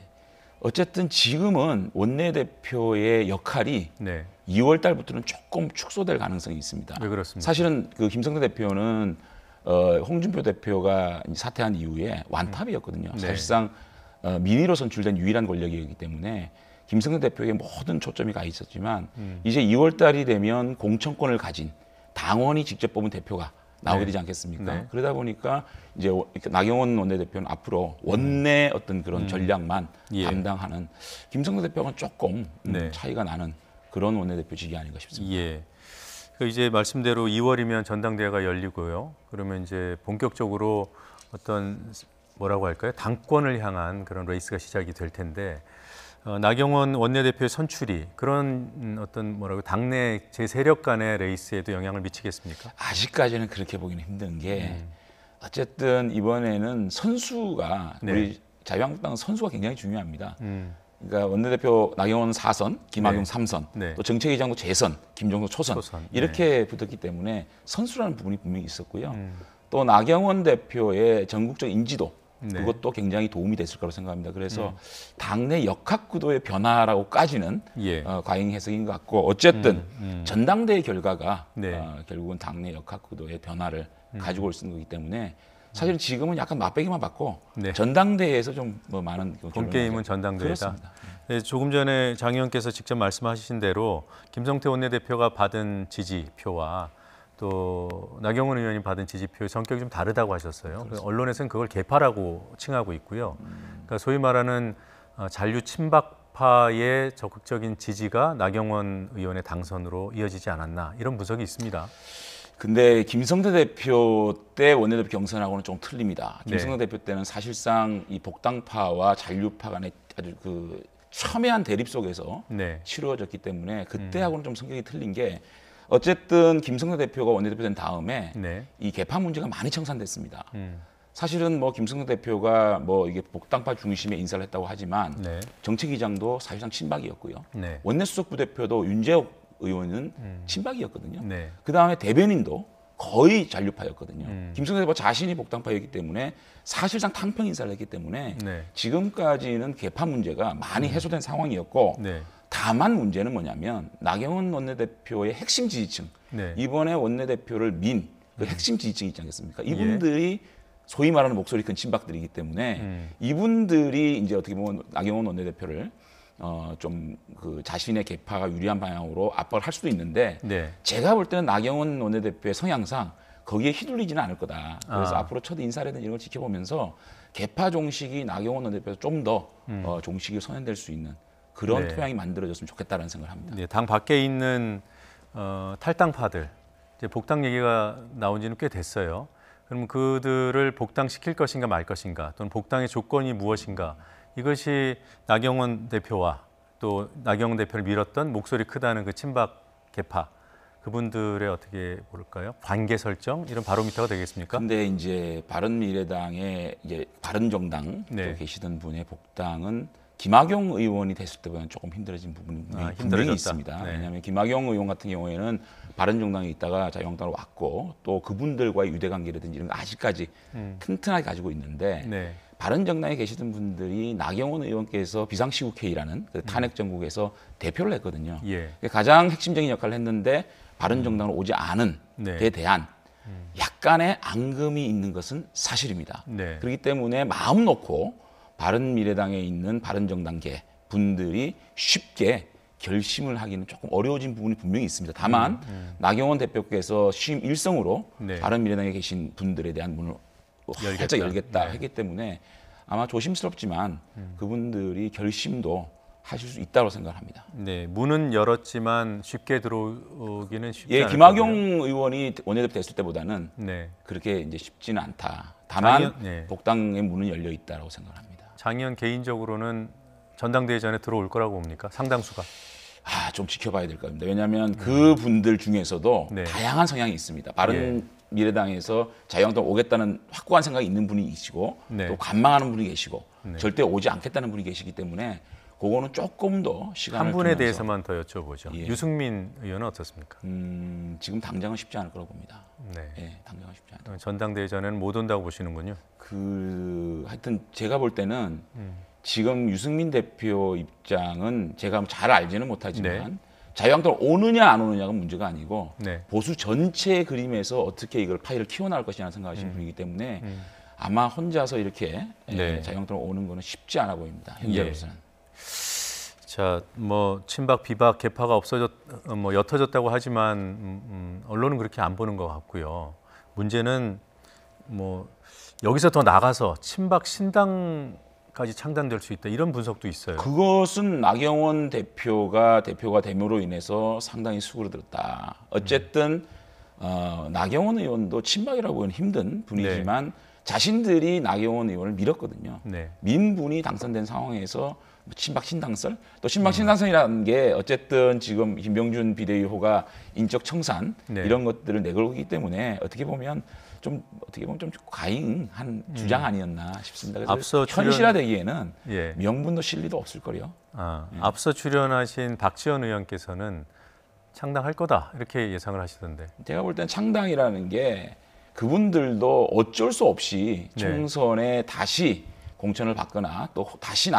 Speaker 22: 어쨌든 지금은 원내대표의 역할이
Speaker 1: 네.
Speaker 22: 2월 달부터는 조금 축소될 가능성이 있습니다.
Speaker 1: 왜 그렇습니까?
Speaker 22: 사실은 그 김성태 대표는 홍준표 대표가 사퇴한 이후에 완탑이었거든요.
Speaker 1: 네.
Speaker 22: 사실상 민의로 선출된 유일한 권력이었기 때문에 김성태 대표에게 모든 초점이 가 있었지만 이제 2월 달이 되면 공천권을 가진 당원이 직접 뽑은 대표가 나오게
Speaker 1: 네.
Speaker 22: 되지 않겠습니까?
Speaker 1: 네.
Speaker 22: 그러다 보니까 이제 나경원 원내대표는 앞으로 원내 어떤 그런 전략만
Speaker 1: 예.
Speaker 22: 담당하는 김성태 대표가 조금
Speaker 1: 네.
Speaker 22: 차이가 나는 그런 원내대표직이 아닌가 싶습니다.
Speaker 1: 예. 그 이제 말씀대로 2월이면 전당대회가 열리고요. 그러면 이제 본격적으로 어떤 뭐라고 할까요? 당권을 향한 그런 레이스가 시작이 될 텐데 나경원 원내대표의 선출이 그런 어떤 뭐라고 당내 제 세력 간의 레이스에도 영향을 미치겠습니까?
Speaker 22: 아직까지는 그렇게 보기는 힘든 게 어쨌든 이번에는 선수가
Speaker 1: 네.
Speaker 22: 우리 자유한국당은 선수가 굉장히 중요합니다. 그러니까 원내대표 나경원 4선, 김학용
Speaker 1: 네.
Speaker 22: 3선,
Speaker 1: 네.
Speaker 22: 또 정책위장도 재선, 김종석 초선, 이렇게 붙었기 때문에 선수라는 부분이 분명히 있었고요. 또 나경원 대표의 전국적 인지도
Speaker 1: 네.
Speaker 22: 그것도 굉장히 도움이 됐을 거라고 생각합니다. 그래서 당내 역학 구도의 변화라고까지는
Speaker 1: 예.
Speaker 22: 과잉 해석인 것 같고 어쨌든 전당대회 결과가
Speaker 1: 네.
Speaker 22: 결국은 당내 역학 구도의 변화를 가지고 올 수 있는 거기 때문에 사실 지금은 약간 맛배기만 받고
Speaker 1: 네.
Speaker 22: 전당대회에서 좀 뭐 많은
Speaker 1: 본 게임은 전당대회다.
Speaker 22: 그렇습니다.
Speaker 1: 네, 조금 전에 장 의원께서 직접 말씀하신 대로 김성태 원내대표가 받은 지지표와 또 나경원 의원이 받은 지지표의 성격이 좀 다르다고 하셨어요. 언론에서는 그걸 개파라고 칭하고 있고요. 그러니까 소위 말하는 잔류 친박파의 적극적인 지지가 나경원 의원의 당선으로 이어지지 않았나 이런 분석이 있습니다.
Speaker 22: 근데 김성태 대표 때 원내대표 경선하고는 좀 틀립니다. 김성태
Speaker 1: 네.
Speaker 22: 대표 때는 사실상 이 복당파와 잔류파 간의 아주 그 첨예한 대립 속에서
Speaker 1: 네.
Speaker 22: 치루어졌기 때문에 그때하고는 좀 성격이 틀린 게 어쨌든 김성태 대표가 원내대표 된 다음에
Speaker 1: 네.
Speaker 22: 이 개파 문제가 많이 청산됐습니다. 사실은 뭐 김성태 대표가 뭐 이게 복당파 중심의 인사를 했다고 하지만
Speaker 1: 네.
Speaker 22: 정책위장도 사실상 친박이었고요.
Speaker 1: 네.
Speaker 22: 원내수석 부대표도 윤재욱 의원은 친박이었거든요.
Speaker 1: 네.
Speaker 22: 그다음에 대변인도 거의 잔류파였거든요. 김성태 대표 자신이 복당파였기 때문에 사실상 탕평 인사를 했기 때문에
Speaker 1: 네.
Speaker 22: 지금까지는 개파 문제가 많이 해소된 상황이었고
Speaker 1: 네.
Speaker 22: 다만 문제는 뭐냐면 나경원 원내대표의 핵심 지지층
Speaker 1: 네.
Speaker 22: 이번에 원내대표를 민 그 핵심 지지층 있지 않겠습니까? 이분들이 소위 말하는 목소리 큰 친박들이기 때문에 이분들이 이제 어떻게 보면 나경원 원내대표를 좀 그 자신의 개파가 유리한 방향으로 압박을 할 수도 있는데
Speaker 1: 네.
Speaker 22: 제가 볼 때는 나경원 원내대표의 성향상 거기에 휘둘리지는 않을 거다. 그래서
Speaker 1: 아.
Speaker 22: 앞으로 첫 인사라든지 이런 걸 지켜보면서 개파 종식이 나경원 원내대표에서 좀 더 종식이 선언될 수 있는 그런
Speaker 1: 네.
Speaker 22: 토양이 만들어졌으면 좋겠다는 생각을 합니다.
Speaker 1: 네, 당 밖에 있는 탈당파들 이제 복당 얘기가 나온 지는 꽤 됐어요. 그럼 그들을 복당시킬 것인가 말 것인가 또는 복당의 조건이 무엇인가 이것이 나경원 대표와 또 나경원 대표를 밀었던 목소리 크다는 그 친박 개파 그분들의 어떻게 볼까요? 관계 설정 이런 바로미터가 되겠습니까?
Speaker 22: 근데 이제 바른미래당의 이제 바른정당
Speaker 1: 네.
Speaker 22: 계시던 분의 복당은 김학용 의원이 됐을 때보다는 조금 힘들어진 부분이 분명히
Speaker 1: 힘들어졌다.
Speaker 22: 있습니다.
Speaker 1: 네.
Speaker 22: 왜냐하면 김학용 의원 같은 경우에는 바른정당에 있다가 자유한국당으로 왔고 또 그분들과의 유대관계라든지 이런 거 아직까지 튼튼하게 가지고 있는데
Speaker 1: 네.
Speaker 22: 바른정당에 계시던 분들이 나경원 의원께서 비상시국회의라는 그 탄핵 정국에서 대표를 했거든요.
Speaker 1: 예.
Speaker 22: 가장 핵심적인 역할을 했는데 바른정당으로 오지 않은
Speaker 1: 네.
Speaker 22: 데 대한 약간의 앙금이 있는 것은 사실입니다.
Speaker 1: 네.
Speaker 22: 그렇기 때문에 마음 놓고 바른미래당에 있는 바른정당계 분들이 쉽게 결심을 하기는 조금 어려워진 부분이 분명히 있습니다. 다만 나경원 대표께서 취임 일성으로
Speaker 1: 네.
Speaker 22: 바른미래당에 계신 분들에 대한 문을 활짝 열겠다
Speaker 1: 네.
Speaker 22: 했기 때문에 아마 조심스럽지만 그분들이 결심도 하실 수 있다고 생각합니다.
Speaker 1: 네, 문은 열었지만 쉽게 들어오기는 쉽지
Speaker 22: 예,
Speaker 1: 않을
Speaker 22: 김학용
Speaker 1: 거고요.
Speaker 22: 의원이 원내대표 됐을 때보다는
Speaker 1: 네.
Speaker 22: 그렇게 이제 쉽지는 않다. 다만
Speaker 1: 장의원, 네.
Speaker 22: 복당의 문은 열려 있다고 생각합니다.
Speaker 1: 장 의원 개인적으로는 전당대회 전에 들어올 거라고 봅니까? 상당수가.
Speaker 22: 좀 지켜봐야 될 겁니다. 왜냐하면 그 분들 중에서도 다양한 성향이 있습니다. 바른미래당에서 자유한국당 오겠다는 확고한 생각이 있는 분이 계시고 또 관망하는 분이 계시고 절대 오지 않겠다는 분이 계시기 때문에 그거는 조금 더 시간을
Speaker 1: 한 분에
Speaker 22: 두면서.
Speaker 1: 대해서만 더 여쭤보죠. 유승민 의원은 어떻습니까?
Speaker 22: 지금 당장은 쉽지 않을 거라고 봅니다.
Speaker 1: 네,
Speaker 22: 당장은 쉽지 않다.
Speaker 1: 전당대회 전에는 못 온다고 보시는군요.
Speaker 22: 하여튼 제가 볼 때는 지금 유승민 대표 입장은 제가 잘 알지는 못하지만 자유한국당 오느냐 안 오느냐가 문제가 아니고 보수 전체 그림에서 어떻게 이걸 파일을 키워나갈 것이냐는 생각하시는 분이기 때문에 아마 혼자서 이렇게 자유한국당 오는 거는 쉽지 않아 보입니다. 현재로서는.
Speaker 1: 자, 뭐 친박, 비박, 개파가 옅어졌다고 하지만 언론은 그렇게 안 보는 것 같고요. 문제는 뭐 여기서 더 나가서 친박 신당까지 창단될 수 있다 이런 분석도 있어요.
Speaker 22: 그것은 나경원 대표가 됨으로 인해서 상당히 수그러들었다. 어쨌든 나경원 의원도 친박이라고 보기는 힘든 분이지만 자신들이 나경원 의원을 밀었거든요. 민분이 당선된 상황에서 친박 신당설, 또 친박 신당설이라는 게 어쨌든 지금 김병준 비대위호가 인적 청산 이런 것들을 내걸고 있기 때문에 어떻게 보면 좀 과잉한 주장 아니었나 싶습니다. 그래서
Speaker 1: 앞서
Speaker 22: 현실화되기에는 명분도 실리도 없을 거요.
Speaker 1: 앞서 출연하신 박지원 의원께서는 창당할 거다 이렇게 예상을 하시던데.
Speaker 22: 제가 볼 땐 창당이라는 게 그분들도 어쩔 수 없이 총선에 다시 공천을 받거나 또 다시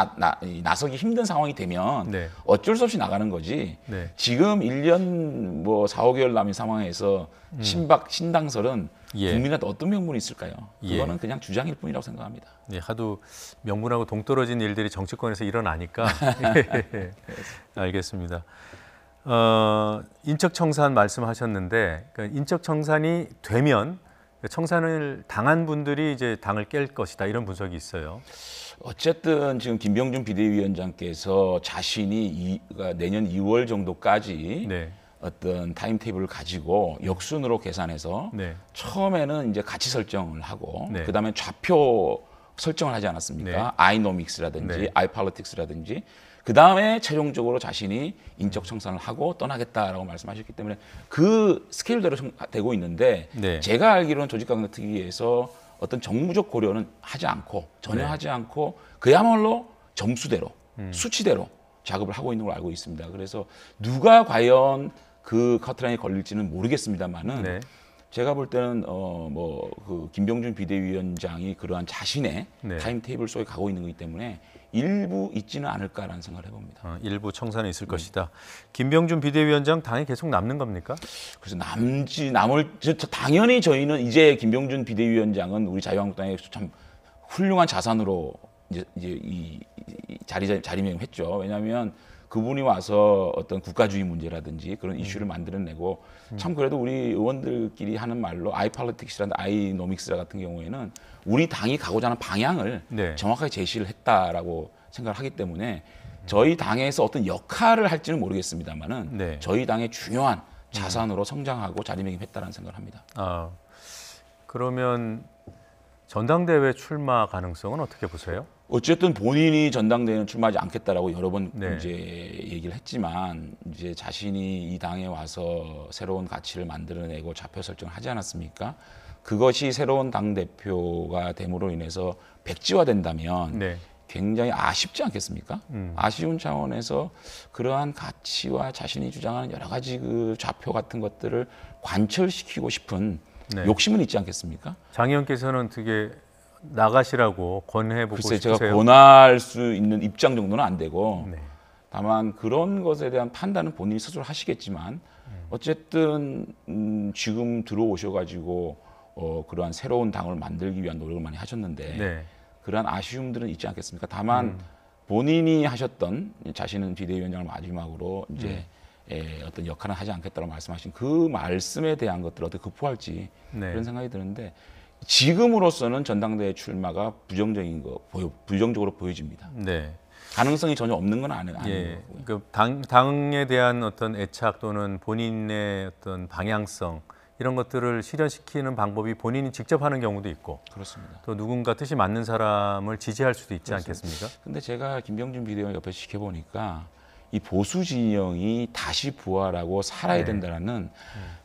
Speaker 22: 나서기 힘든 상황이 되면 어쩔 수 없이 나가는 거지. 지금 1년 뭐 4, 5개월 남은 상황에서 친박 신당설은 국민한테 어떤 명분이 있을까요? 그거는 그냥 주장일 뿐이라고 생각합니다.
Speaker 1: 하도 명분하고 동떨어진 일들이 정치권에서 일어나니까. 알겠습니다. 인적 청산 말씀하셨는데 인적 청산이 되면 청산을 당한 분들이 이제 당을 깰 것이다 이런 분석이 있어요.
Speaker 22: 어쨌든 지금 김병준 비대위원장께서 자신이 내년 2월 정도까지 어떤 타임테이블을 가지고 역순으로 계산해서 처음에는 이제 가치 설정을 하고 그다음에 좌표 설정을 하지 않았습니까? 아이노믹스라든지 아이폴리틱스라든지 그 다음에 최종적으로 자신이 인적 청산을 하고 떠나겠다라고 말씀하셨기 때문에 그 스케일대로 되고 있는데 제가 알기로는 조직강력특위에서 어떤 정무적 고려는 하지 않고 전혀 하지 않고 그야말로 점수대로 수치대로 작업을 하고 있는 걸 알고 있습니다. 그래서 누가 과연 그 커트라인에 걸릴지는 모르겠습니다만은 제가 볼 때는 그 김병준 비대위원장이 그러한 자신의 타임테이블 속에 가고 있는 거기 때문에 일부 있지는 않을까라는 생각을 해봅니다.
Speaker 1: 일부 청산이 있을 것이다. 김병준 비대위원장 당에 계속 남는 겁니까?
Speaker 22: 그래서 당연히 저희는 이제 김병준 비대위원장은 우리 자유한국당의 참 훌륭한 자산으로 이제 이 자리매김했죠. 왜냐하면 그분이 와서 어떤 국가주의 문제라든지 그런 이슈를 만들어내고 참 그래도 우리 의원들끼리 하는 말로 아이폴리틱스라든지 아이노믹스 같은 경우에는 우리 당이 가고자 하는 방향을 정확하게 제시를 했다라고 생각을 하기 때문에 저희 당에서 어떤 역할을 할지는 모르겠습니다만은 저희 당의 중요한 자산으로 성장하고 자리매김했다는 생각을 합니다.
Speaker 1: 그러면 전당대회 출마 가능성은 어떻게 보세요?
Speaker 22: 어쨌든 본인이 전당대회는 출마하지 않겠다라고 여러 번 이제 얘기를 했지만 이제 자신이 이 당에 와서 새로운 가치를 만들어내고 좌표 설정을 하지 않았습니까? 그것이 새로운 당 대표가 됨으로 인해서 백지화된다면 굉장히 아쉽지 않겠습니까? 아쉬운 차원에서 그러한 가치와 자신이 주장하는 여러 가지 그 좌표 같은 것들을 관철시키고 싶은 욕심은 있지 않겠습니까?
Speaker 1: 장 의원께서는 되게 나가시라고 권해보고
Speaker 22: 글쎄
Speaker 1: 싶으세요?
Speaker 22: 제가 권할 수 있는 입장 정도는 안 되고 다만 그런 것에 대한 판단은 본인이 스스로 하시겠지만 어쨌든 지금 들어오셔가지고 그러한 새로운 당을 만들기 위한 노력을 많이 하셨는데 그러한 아쉬움들은 있지 않겠습니까? 다만 본인이 하셨던 자신은 비대위원장을 마지막으로 이제 어떤 역할은 하지 않겠다고 말씀하신 그 말씀에 대한 것들을 어떻게 극복할지 그런 생각이 드는데 지금으로서는 전당대회 출마가 부정적으로 보여집니다. 가능성이 전혀 없는 건 아닌 거고요.
Speaker 1: 그 당에 대한 어떤 애착 또는 본인의 어떤 방향성 이런 것들을 실현시키는 방법이 본인이 직접 하는 경우도 있고
Speaker 22: 그렇습니다.
Speaker 1: 또 누군가 뜻이 맞는 사람을 지지할 수도 있지 않겠습니까?
Speaker 22: 근데 제가 김병준 비대위원 옆에서 지켜보니까 이 보수 진영이 다시 부활하고 살아야 된다는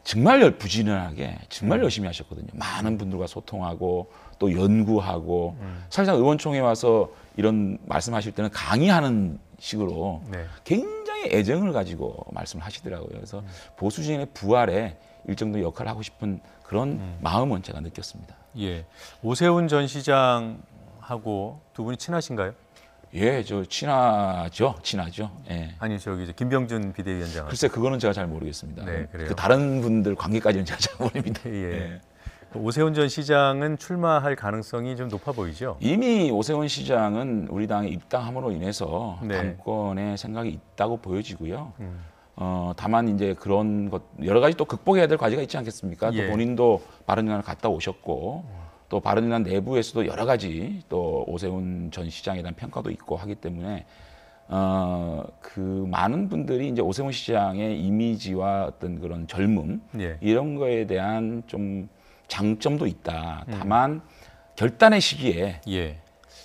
Speaker 22: 정말 부지런하게 정말 열심히 하셨거든요. 많은 분들과 소통하고 또 연구하고 사실상 의원총회 와서 이런 말씀하실 때는 강의하는 식으로 굉장히 애정을 가지고 말씀을 하시더라고요. 그래서 보수 진영의 부활에 일정도 역할을 하고 싶은 그런 마음은 제가 느꼈습니다.
Speaker 1: 예, 오세훈 전 시장하고 두 분이 친하신가요?
Speaker 22: 예, 저 친하죠. 예.
Speaker 1: 아니 저기 이제 김병준 비대위원장.
Speaker 22: 글쎄 그거는 제가 잘 모르겠습니다.
Speaker 1: 네, 그래요.
Speaker 22: 그 다른 분들 관계까지는 제가 잘 모릅니다.
Speaker 1: 예.
Speaker 22: 예.
Speaker 1: 오세훈 전 시장은 출마할 가능성이 좀 높아 보이죠?
Speaker 22: 이미 오세훈 시장은 우리 당에 입당함으로 인해서 당권에 생각이 있다고 보여지고요. 다만 이제 그런 것 여러 가지 또 극복해야 될 과제가 있지 않겠습니까? 또 본인도 바른미래당을 갔다 오셨고 또 바른미래당 내부에서도 여러 가지 또 오세훈 전 시장에 대한 평가도 있고 하기 때문에 그 많은 분들이 이제 오세훈 시장의 이미지와 어떤 그런 젊음 이런 거에 대한 좀 장점도 있다. 다만 결단의 시기에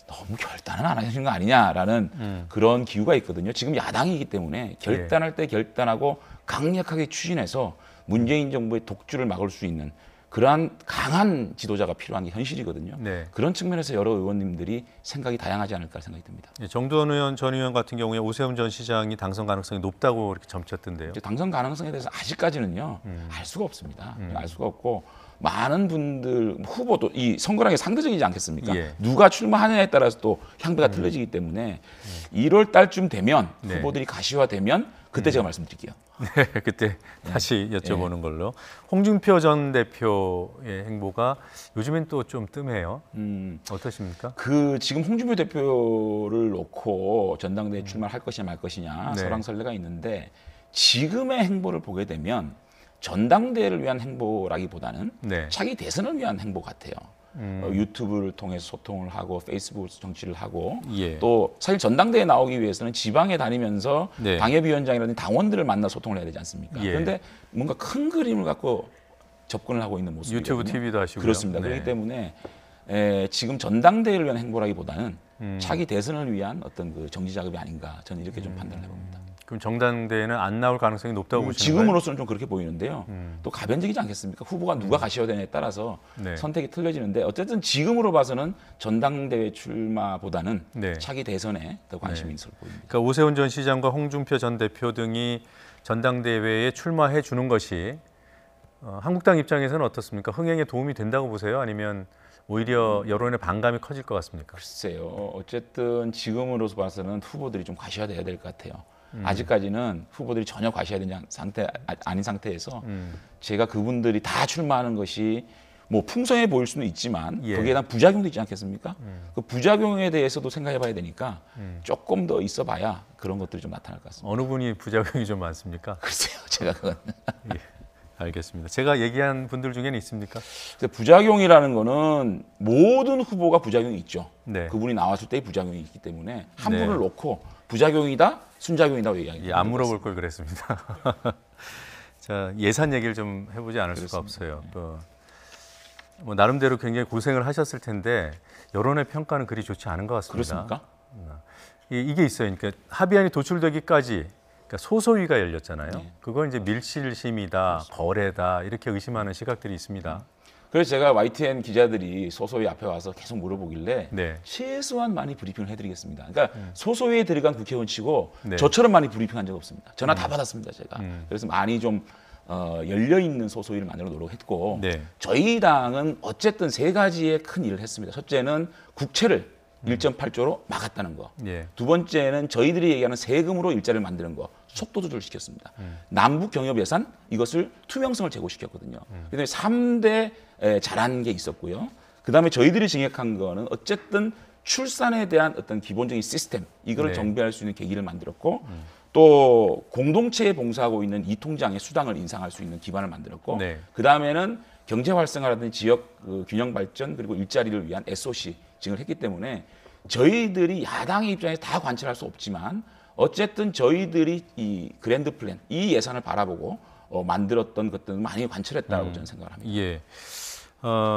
Speaker 22: 너무 결단은 안 하시는 거 아니냐라는 그런 기우가 있거든요. 지금 야당이기 때문에 결단할 때 결단하고 강력하게 추진해서 문재인 정부의 독주를 막을 수 있는 그러한 강한 지도자가 필요한 게 현실이거든요. 그런 측면에서 여러 의원님들이 생각이 다양하지 않을까 생각이 듭니다.
Speaker 1: 정두원 의원 전 의원 같은 경우에 오세훈 전 시장이 당선 가능성이 높다고 이렇게 점쳤던데요.
Speaker 22: 당선 가능성에 대해서 아직까지는요 알 수가 없습니다. 알 수가 없고 많은 분들 후보도 이 선거라는 게 상대적이지 않겠습니까? 누가 출마하느냐에 따라서 또 향배가 틀려지기 때문에 1월 달쯤 되면 후보들이 가시화되면 그때 제가 말씀드릴게요.
Speaker 1: 네, 그때 다시 여쭤보는 걸로. 홍준표 전 대표의 행보가 요즘엔 또 좀 뜸해요. 어떠십니까?
Speaker 22: 그 지금 홍준표 대표를 놓고 전당대회 출마할 것이냐 말 것이냐 설왕설래가 있는데 지금의 행보를 보게 되면 전당대회를 위한 행보라기보다는 차기 대선을 위한 행보 같아요. 유튜브를 통해서 소통을 하고 페이스북에서 정치를 하고 또 사실 전당대회에 나오기 위해서는 지방에 다니면서 당협위원장이라든지 당원들을 만나 소통을 해야 되지 않습니까? 그런데 뭔가 큰 그림을 갖고 접근을 하고 있는 모습이거든요.
Speaker 1: 유튜브 TV도 하시고요.
Speaker 22: 그렇습니다. 그렇기 때문에 지금 전당대회를 위한 행보라기보다는 차기 대선을 위한 어떤 그 정치 작업이 아닌가 저는 이렇게 좀 판단을 해봅니다.
Speaker 1: 그럼 정당대회는 안 나올 가능성이 높다고 보시는 거예요?
Speaker 22: 지금으로서는 좀 그렇게 보이는데요. 또 가변적이지 않겠습니까? 후보가 누가 가셔야 되냐에 따라서 선택이 틀려지는데 어쨌든 지금으로 봐서는 전당대회 출마보다는 차기 대선에 더 관심이 있어 보입니다.
Speaker 1: 그러니까 오세훈 전 시장과 홍준표 전 대표 등이 전당대회에 출마해 주는 것이 한국당 입장에서는 어떻습니까? 흥행에 도움이 된다고 보세요? 아니면 오히려 여론의 반감이 커질 것 같습니까?
Speaker 22: 글쎄요. 어쨌든 지금으로서 봐서는 후보들이 좀 가셔야 될 것 같아요. 아직까지는 후보들이 전혀 과시화된 상태 아닌 상태에서 제가 그분들이 다 출마하는 것이 뭐 풍성해 보일 수는 있지만 거기에 대한 부작용도 있지 않겠습니까? 그 부작용에 대해서도 생각해봐야 되니까 조금 더 있어봐야 그런 것들이 좀 나타날 것 같습니다.
Speaker 1: 어느 분이 부작용이 좀 많습니까?
Speaker 22: 글쎄요, 제가 그건
Speaker 1: 알겠습니다. 제가 얘기한 분들 중에는 있습니까?
Speaker 22: 부작용이라는 거는 모든 후보가 부작용이 있죠. 그분이 나왔을 때의 부작용이 있기 때문에 한 분을 놓고 부작용이다, 순작용이다 얘기하기.
Speaker 1: 안 물어볼 걸 그랬습니다. 자, 예산 얘기를 좀 해보지 않을 수가 없어요. 뭐 나름대로 굉장히 고생을 하셨을 텐데 여론의 평가는 그리 좋지 않은 것 같습니다.
Speaker 22: 그렇습니까?
Speaker 1: 이게 있어요. 그러니까 합의안이 도출되기까지 그러니까 소소위가 열렸잖아요. 그건 이제 밀실심이다, 거래다 이렇게 의심하는 시각들이 있습니다.
Speaker 22: 그래서 제가 YTN 기자들이 소소위 앞에 와서 계속 물어보길래 최소한 많이 브리핑을 해드리겠습니다. 그러니까 소소위에 들어간 국회의원 치고 저처럼 많이 브리핑한 적 없습니다. 전화 다 받았습니다, 제가. 그래서 많이 좀 열려있는 소소위를 만들어 놓으려고 했고 저희 당은 어쨌든 세 가지의 큰 일을 했습니다. 첫째는 국채를 1.8조로 막았다는 거. 두 번째는 저희들이 얘기하는 세금으로 일자리를 만드는 거. 속도 조절시켰습니다. 남북 경협 예산 이것을 투명성을 제고시켰거든요. 그다음에 3대 잘한 게 있었고요. 그다음에 저희들이 증액한 거는 어쨌든 출산에 대한 어떤 기본적인 시스템 이거를 정비할 수 있는 계기를 만들었고 또 공동체에 봉사하고 있는 이 통장의 수당을 인상할 수 있는 기반을 만들었고 그다음에는 경제 활성화라든지 지역 균형 발전 그리고 일자리를 위한 SOC 징을 했기 때문에 저희들이 야당의 입장에서 다 관찰할 수 없지만 어쨌든 저희들이 이 그랜드 플랜, 이 예산을 바라보고 만들었던 것들은 많이 관철했다고 저는 생각을 합니다.
Speaker 1: 예.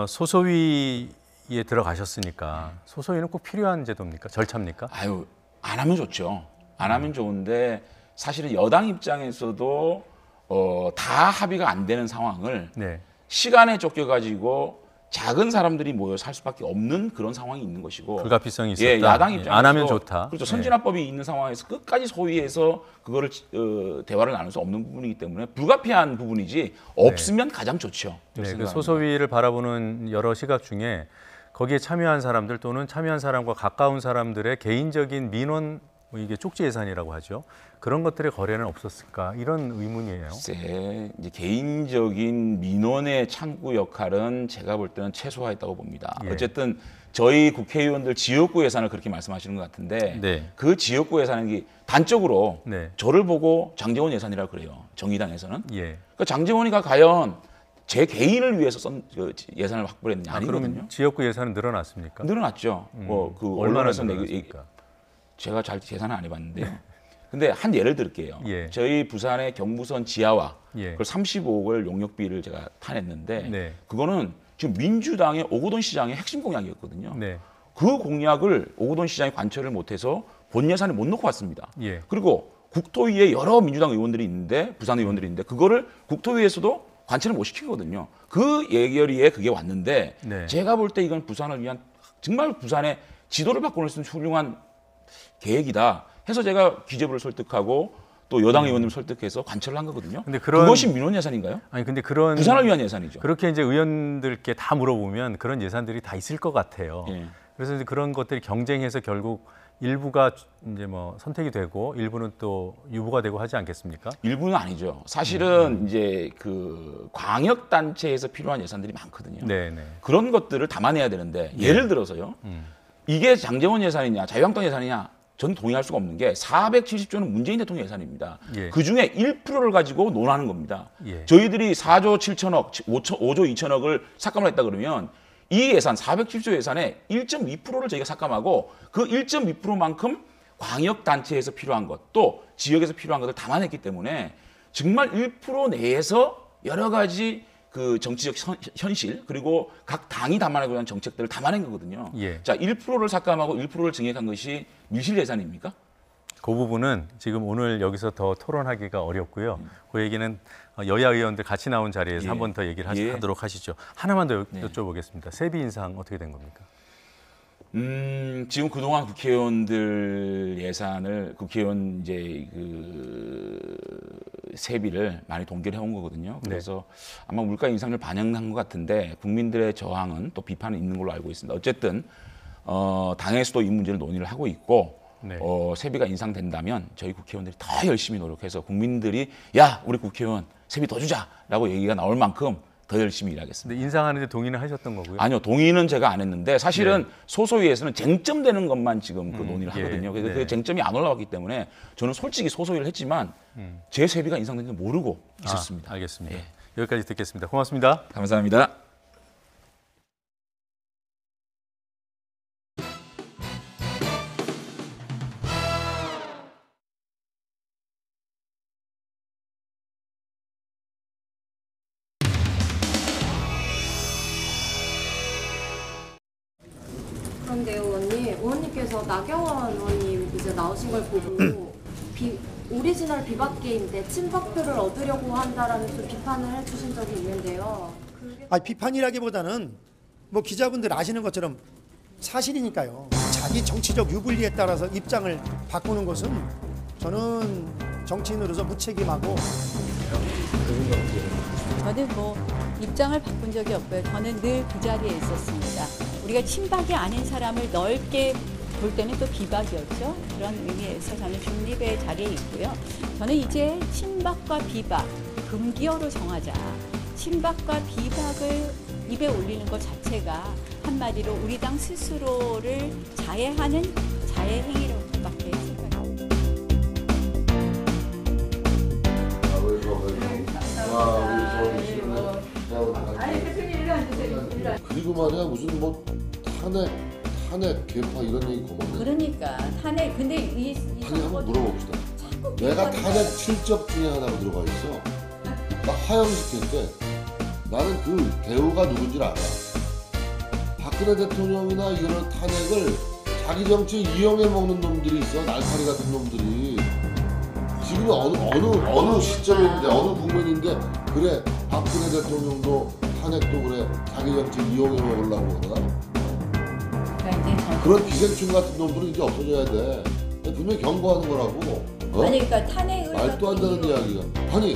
Speaker 1: 소소위에 들어가셨으니까 소소위는 꼭 필요한 제도입니까? 절차입니까?
Speaker 22: 아유, 안 하면 좋죠. 안 하면 좋은데 사실은 여당 입장에서도 다 합의가 안 되는 상황을
Speaker 1: 네.
Speaker 22: 시간에 쫓겨가지고 작은 사람들이 모여 살 수밖에 없는 그런 상황이 있는 것이고
Speaker 1: 불가피성이 있었다.
Speaker 22: 예, 야당 입장에서
Speaker 1: 안 하면 좋다.
Speaker 22: 그렇죠. 선진화법이 있는 상황에서 끝까지 소위해서 그거를 대화를 나눌 수 없는 부분이기 때문에 불가피한 부분이지 없으면 가장 좋죠.
Speaker 1: 네, 그 소소위를 바라보는 여러 시각 중에 거기에 참여한 사람들 또는 참여한 사람과 가까운 사람들의 개인적인 민원 이게 쪽지 예산이라고 하죠. 그런 것들의 거래는 없었을까 이런 의문이에요.
Speaker 22: 글쎄, 이제 개인적인 민원의 창구 역할은 제가 볼 때는 최소화했다고 봅니다.
Speaker 1: 예.
Speaker 22: 어쨌든 저희 국회의원들 지역구 예산을 그렇게 말씀하시는 것 같은데
Speaker 1: 네.
Speaker 22: 그 지역구 예산이 단적으로
Speaker 1: 네.
Speaker 22: 저를 보고 장제원 예산이라고 그래요. 정의당에서는.
Speaker 1: 예.
Speaker 22: 그러니까 장제원이가 과연 제 개인을 위해서 쓴 예산을 확보를 했느냐 아니거든요.
Speaker 1: 그러면 지역구 예산은 늘어났습니까?
Speaker 22: 늘어났죠. 그
Speaker 1: 얼마나
Speaker 22: 언론에서
Speaker 1: 늘어났습니까?
Speaker 22: 제가 잘 계산을 안 해봤는데요. 근데 한 예를 들게요.
Speaker 1: 예.
Speaker 22: 저희 부산의 경부선 지하화
Speaker 1: 예.
Speaker 22: 그걸 35억을 용역비를 제가 타냈는데
Speaker 1: 네.
Speaker 22: 그거는 지금 민주당의 오거돈 시장의 핵심 공약이었거든요.
Speaker 1: 네.
Speaker 22: 그 공약을 오거돈 시장이 관철을 못해서 본 예산에 못 넣고 왔습니다.
Speaker 1: 예.
Speaker 22: 그리고 국토위에 여러 민주당 의원들이 있는데 부산 의원들이 있는데 그거를 국토위에서도 관철을 못 시키거든요. 그 예결위에 그게 왔는데
Speaker 1: 네.
Speaker 22: 제가 볼 때 이건 부산을 위한 정말 부산의 지도를 바꿔낼 수 있는 훌륭한 계획이다 해서 제가 기재부를 설득하고 또 여당 의원님을 설득해서 관철을 한 거거든요.
Speaker 1: 근데
Speaker 22: 그것이 민원 예산인가요?
Speaker 1: 아니 근데 그런
Speaker 22: 부산을 위한 예산이죠.
Speaker 1: 그렇게 이제 의원들께 다 물어보면 그런 예산들이 다 있을 것 같아요.
Speaker 22: 예.
Speaker 1: 그래서 이제 그런 것들이 경쟁해서 결국 일부가 이제 뭐 선택이 되고 일부는 또 유보가 되고 하지 않겠습니까?
Speaker 22: 일부는 아니죠. 사실은 이제 그 광역 단체에서 필요한 예산들이 많거든요.
Speaker 1: 네네.
Speaker 22: 그런 것들을 담아내야 되는데 예를 들어서요. 이게 장제원 예산이냐 자유한국당 예산이냐 전 동의할 수가 없는 게 470조는 문재인 대통령 예산입니다.
Speaker 1: 예.
Speaker 22: 그중에 1%를 가지고 논하는 겁니다.
Speaker 1: 예.
Speaker 22: 저희들이 4조 7천억, 5조 2천억을 삭감을 했다 그러면 이 예산 470조 예산에 1.2%를 저희가 삭감하고 그 1.2%만큼 광역단체에서 필요한 것 또 지역에서 필요한 것을 담아냈기 때문에 정말 1% 내에서 여러 가지 그 정치적 현실 그리고 각 당이 담아내고 있는 정책들을 담아낸 거거든요.
Speaker 1: 예.
Speaker 22: 자, 1%를 삭감하고 1%를 증액한 것이 밀실 예산입니까?
Speaker 1: 그 부분은 지금 오늘 여기서 더 토론하기가 어렵고요. 그 얘기는 여야 의원들 같이 나온 자리에서
Speaker 22: 예.
Speaker 1: 한 번 더 얘기를
Speaker 22: 예.
Speaker 1: 하도록 하시죠. 하나만 더
Speaker 22: 네.
Speaker 1: 여쭤보겠습니다. 세비 인상 어떻게 된 겁니까?
Speaker 22: 지금 그동안 국회의원들 예산을 국회의원 이제 그 세비를 많이 동결해 온 거거든요. 그래서 아마 물가 인상을 반영한 것 같은데 국민들의 저항은 또 비판은 있는 걸로 알고 있습니다. 어쨌든 당에서도 이 문제를 논의를 하고 있고
Speaker 1: 네.
Speaker 22: 세비가 인상된다면 저희 국회의원들이 더 열심히 노력해서 국민들이 야 우리 국회의원 세비 더 주자라고 얘기가 나올 만큼 더 열심히 일하겠습니다.
Speaker 1: 근데 인상하는데 동의는 하셨던 거고요?
Speaker 22: 아니요, 동의는 제가 안 했는데 사실은 소소위에서는 쟁점되는 것만 지금 그 논의를 하거든요. 그래서 그 쟁점이 안 올라왔기 때문에 저는 솔직히 소소위를 했지만 제 세비가 인상되는지 모르고 있었습니다.
Speaker 1: 알겠습니다. 여기까지 듣겠습니다. 고맙습니다.
Speaker 22: 감사합니다.
Speaker 4: 그런데요, 의원님께서 나경원 의원님 이제 나오신 걸 보고 오리지널 비박 게임 때 친박표를 얻으려고 한다라는 좀 비판을 해주신 적이 있는데요.
Speaker 5: 아니, 비판이라기보다는 뭐 기자분들 아시는 것처럼 사실이니까요. 자기 정치적 유불리에 따라서 입장을 바꾸는 것은 저는 정치인으로서 무책임하고.
Speaker 23: 저는 뭐 입장을 바꾼 적이 없고요. 저는 늘 그 자리에 있었습니다. 우리가 친박이 아닌 사람을 넓게 볼 때는 또 비박이었죠. 그런 의미에서 저는 중립의 자리에 있고요. 저는 이제 친박과 비박, 금기어로 정하자. 친박과 비박을 입에 올리는 것 자체가 한마디로 우리 당 스스로를 자해하는 자해 행위로밖에 생각합니다.
Speaker 24: 그리고 말이야 무슨 뭐 탄핵 개파 이런 얘기 그만해.
Speaker 23: 그러니까 탄핵 근데 이
Speaker 24: 아니 한번 물어봅시다. 내가 탄핵 실적 중에 하나가 들어가 있어. 나 하영시킬 때 나는 그 배우가 누군지 알아. 박근혜 대통령이나 이런 탄핵을 자기 정치 이용해 먹는 놈들이 있어. 날파리 같은 놈들이. 지금 지금 어느 시점인데 어느 국면인데 그래 박근혜 대통령도 탄핵도 그래 자기 정책 이용해 먹으려고 그러나? 그런 기생충 같은 놈들은 이제 없어져야 돼. 분명히 경고하는 거라고.
Speaker 23: 아니 그러니까 탄핵을
Speaker 24: 말도 안 되는 이야기가. 아니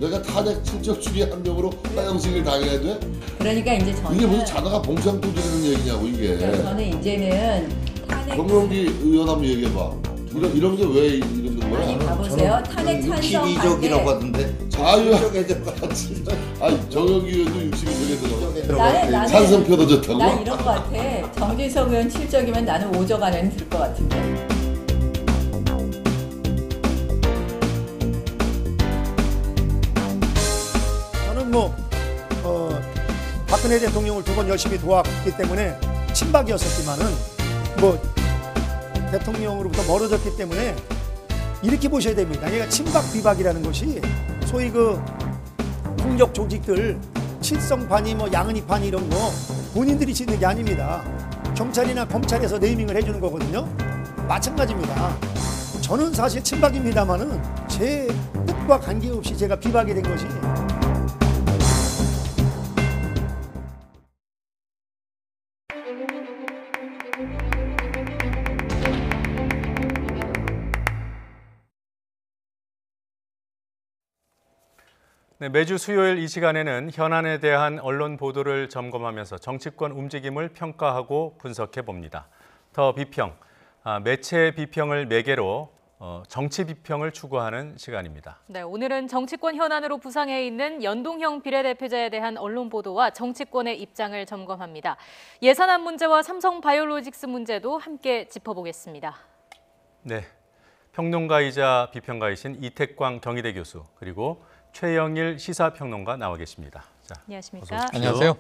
Speaker 24: 내가 탄핵 친척 중에 한 명으로 사형식을 당해야 돼?
Speaker 23: 그러니까 이제 저는
Speaker 24: 이게 무슨 자다가 봉창 두드리는 얘기냐고 이게.
Speaker 23: 그러니까 저는 이제는 탄핵
Speaker 24: 정명기 의원 한번 얘기해봐. 이런 게 왜 이러는 거야?
Speaker 23: 아니 봐보세요. 탄핵62적이라고
Speaker 24: 하던데. 자유적에 같이. 아니 정명기 의원도 62적에 들어가. 찬성표도 좋다고.
Speaker 23: 난 이런 거 같아. 정진석 의원 7적이면 나는 5적 안에는 들 것 같은데.
Speaker 5: 저는 박근혜 대통령을 2번 열심히 도왔기 때문에 친박이었었지만은 대통령으로부터 멀어졌기 때문에 이렇게 보셔야 됩니다. 그러니까 친박 비박이라는 것이 소위 폭력 조직들 칠성판이 양은이판이 이런 거 본인들이 짓는 게 아닙니다. 경찰이나 검찰에서 네이밍을 해주는 거거든요. 마찬가지입니다. 저는 사실 친박입니다만은 제 뜻과 관계없이 제가 비박이 된 것이
Speaker 1: 네, 매주 수요일 이 시간에는 현안에 대한 언론 보도를 점검하면서 정치권 움직임을 평가하고 분석해 봅니다. 더 비평, 매체 비평을 매개로 정치 비평을 추구하는 시간입니다.
Speaker 2: 네, 오늘은 정치권 현안으로 부상해 있는 연동형 비례대표제에 대한 언론 보도와 정치권의 입장을 점검합니다. 예산안 문제와 삼성바이오로직스 문제도 함께 짚어보겠습니다.
Speaker 1: 네, 평론가이자 비평가이신 이택광 경희대 교수 그리고 최영일 시사평론가 나와 계십니다. 자,
Speaker 2: 안녕하십니까?
Speaker 1: 안녕하세요.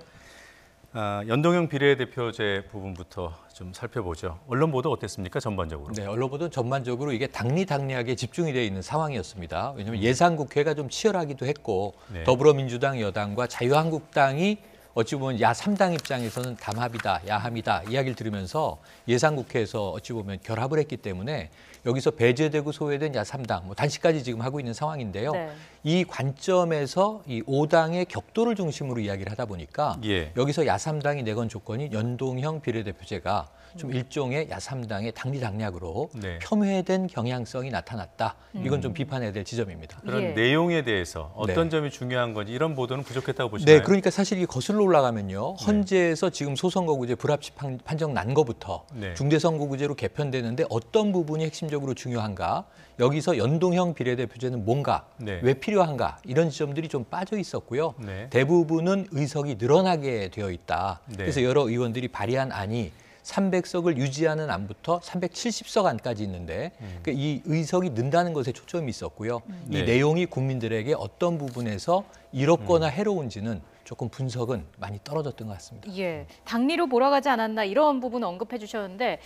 Speaker 1: 연동형 비례대표제 부분부터 좀 살펴보죠. 언론 보도 어땠습니까? 전반적으로.
Speaker 3: 네, 언론 보도는 전반적으로 이게 당리당략에 집중이 되어 있는 상황이었습니다. 왜냐하면 예산국회가 좀 치열하기도 했고
Speaker 1: 네.
Speaker 3: 더불어민주당 여당과 자유한국당이 어찌 보면 야3당 입장에서는 담합이다, 야함이다 이야기를 들으면서 예산국회에서 어찌 보면 결합을 했기 때문에 여기서 배제되고 소외된 야3당, 단식까지 지금 하고 있는 상황인데요.
Speaker 2: 네.
Speaker 3: 이 관점에서 이 5당의 격도를 중심으로 이야기를 하다 보니까 여기서 야3당이 내건 조건이 연동형 비례대표제가 좀 일종의 야3당의 당리당략으로 폄훼된 경향성이 나타났다. 이건 좀 비판해야 될 지점입니다.
Speaker 1: 그런 내용에 대해서 어떤 점이 중요한 건지 이런 보도는 부족했다고 보시나요?
Speaker 3: 네, 그러니까 사실 이게 거슬러 올라가면요. 헌재에서 지금 소선거구제 불합치 판정 난 거부터 중대선거구제로 개편되는데 어떤 부분이 핵심적으로 중요한가? 여기서 연동형 비례대표제는 뭔가? 왜 필요한가? 이런 지점들이 좀 빠져 있었고요. 대부분은 의석이 늘어나게 되어 있다. 그래서 여러 의원들이 발의한 안이 300석을 유지하는 안부터 370석 안까지 있는데 그러니까 이 의석이 는다는 것에 초점이 있었고요. 이 내용이 국민들에게 어떤 부분에서 이롭거나 해로운지는 조금 분석은 많이 떨어졌던 것 같습니다.
Speaker 2: 예, 당리로 몰아가지 않았나 이런 부분 언급해 주셨는데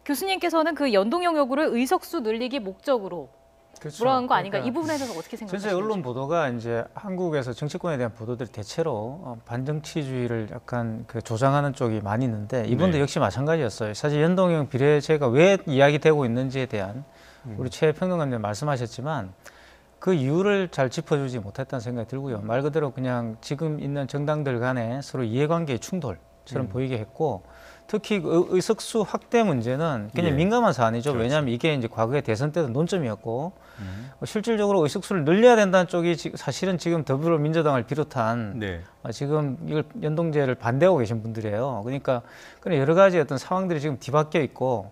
Speaker 2: 교수님께서는 그 연동형 요구를 의석수 늘리기 목적으로 몰아간 거 아닌가? 이 부분에 대해서 어떻게 생각하십니까?
Speaker 6: 전체 언론 보도가 이제 한국에서 정치권에 대한 보도들이 대체로 반정치주의를 약간 조장하는 쪽이 많이 있는데 이분도 역시 마찬가지였어요. 사실 연동형 비례제가 왜 이야기되고 있는지에 대한 우리 최 평론가님 말씀하셨지만 그 이유를 잘 짚어주지 못했다는 생각이 들고요. 말 그대로 그냥 지금 있는 정당들 간에 서로 이해관계의 충돌처럼 보이게 했고 특히 의석수 확대 문제는 굉장히 민감한 사안이죠. 그렇죠. 왜냐하면 이게 이제 과거에 대선 때도 논점이었고 실질적으로 의석수를 늘려야 된다는 쪽이 사실은 지금 더불어민주당을 비롯한 지금 이걸 연동제를 반대하고 계신 분들이에요. 그러니까 여러 가지 어떤 상황들이 지금 뒤바뀌어 있고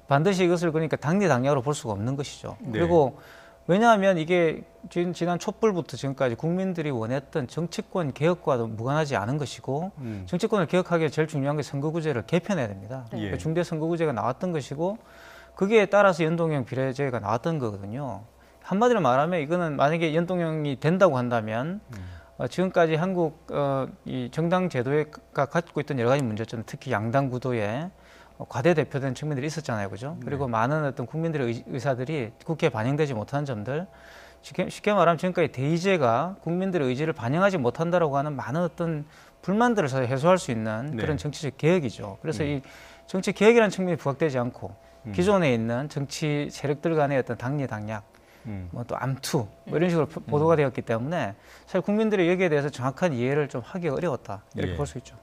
Speaker 6: 반드시 이것을 그러니까 당리당략으로 볼 수가 없는 것이죠. 그리고 왜냐하면 이게 지난 촛불부터 지금까지 국민들이 원했던 정치권 개혁과도 무관하지 않은 것이고 정치권을 개혁하기 위해 제일 중요한 게 선거구제를 개편해야 됩니다. 그러니까 중대선거구제가 나왔던 것이고 거기에 따라서 연동형 비례제가 나왔던 거거든요. 한마디로 말하면 이거는 만약에 연동형이 된다고 한다면 지금까지 한국 이 정당 제도가 갖고 있던 여러 가지 문제점, 특히 양당 구도에 과대대표된 측면들이 있었잖아요, 그죠? 그리고 많은 어떤 국민들의 의사들이 국회에 반영되지 못한 점들, 쉽게 말하면 지금까지 대의제가 국민들의 의지를 반영하지 못한다라고 하는 많은 어떤 불만들을 해소할 수 있는 그런 정치적 개혁이죠. 그래서 이 정치 개혁이라는 측면이 부각되지 않고 기존에 있는 정치 세력들 간의 어떤 당리당략, 뭐 또 암투 뭐 이런 식으로 보도가 되었기 때문에 사실 국민들이 여기에 대해서 정확한 이해를 좀 하기 어려웠다 이렇게 볼 수 있죠.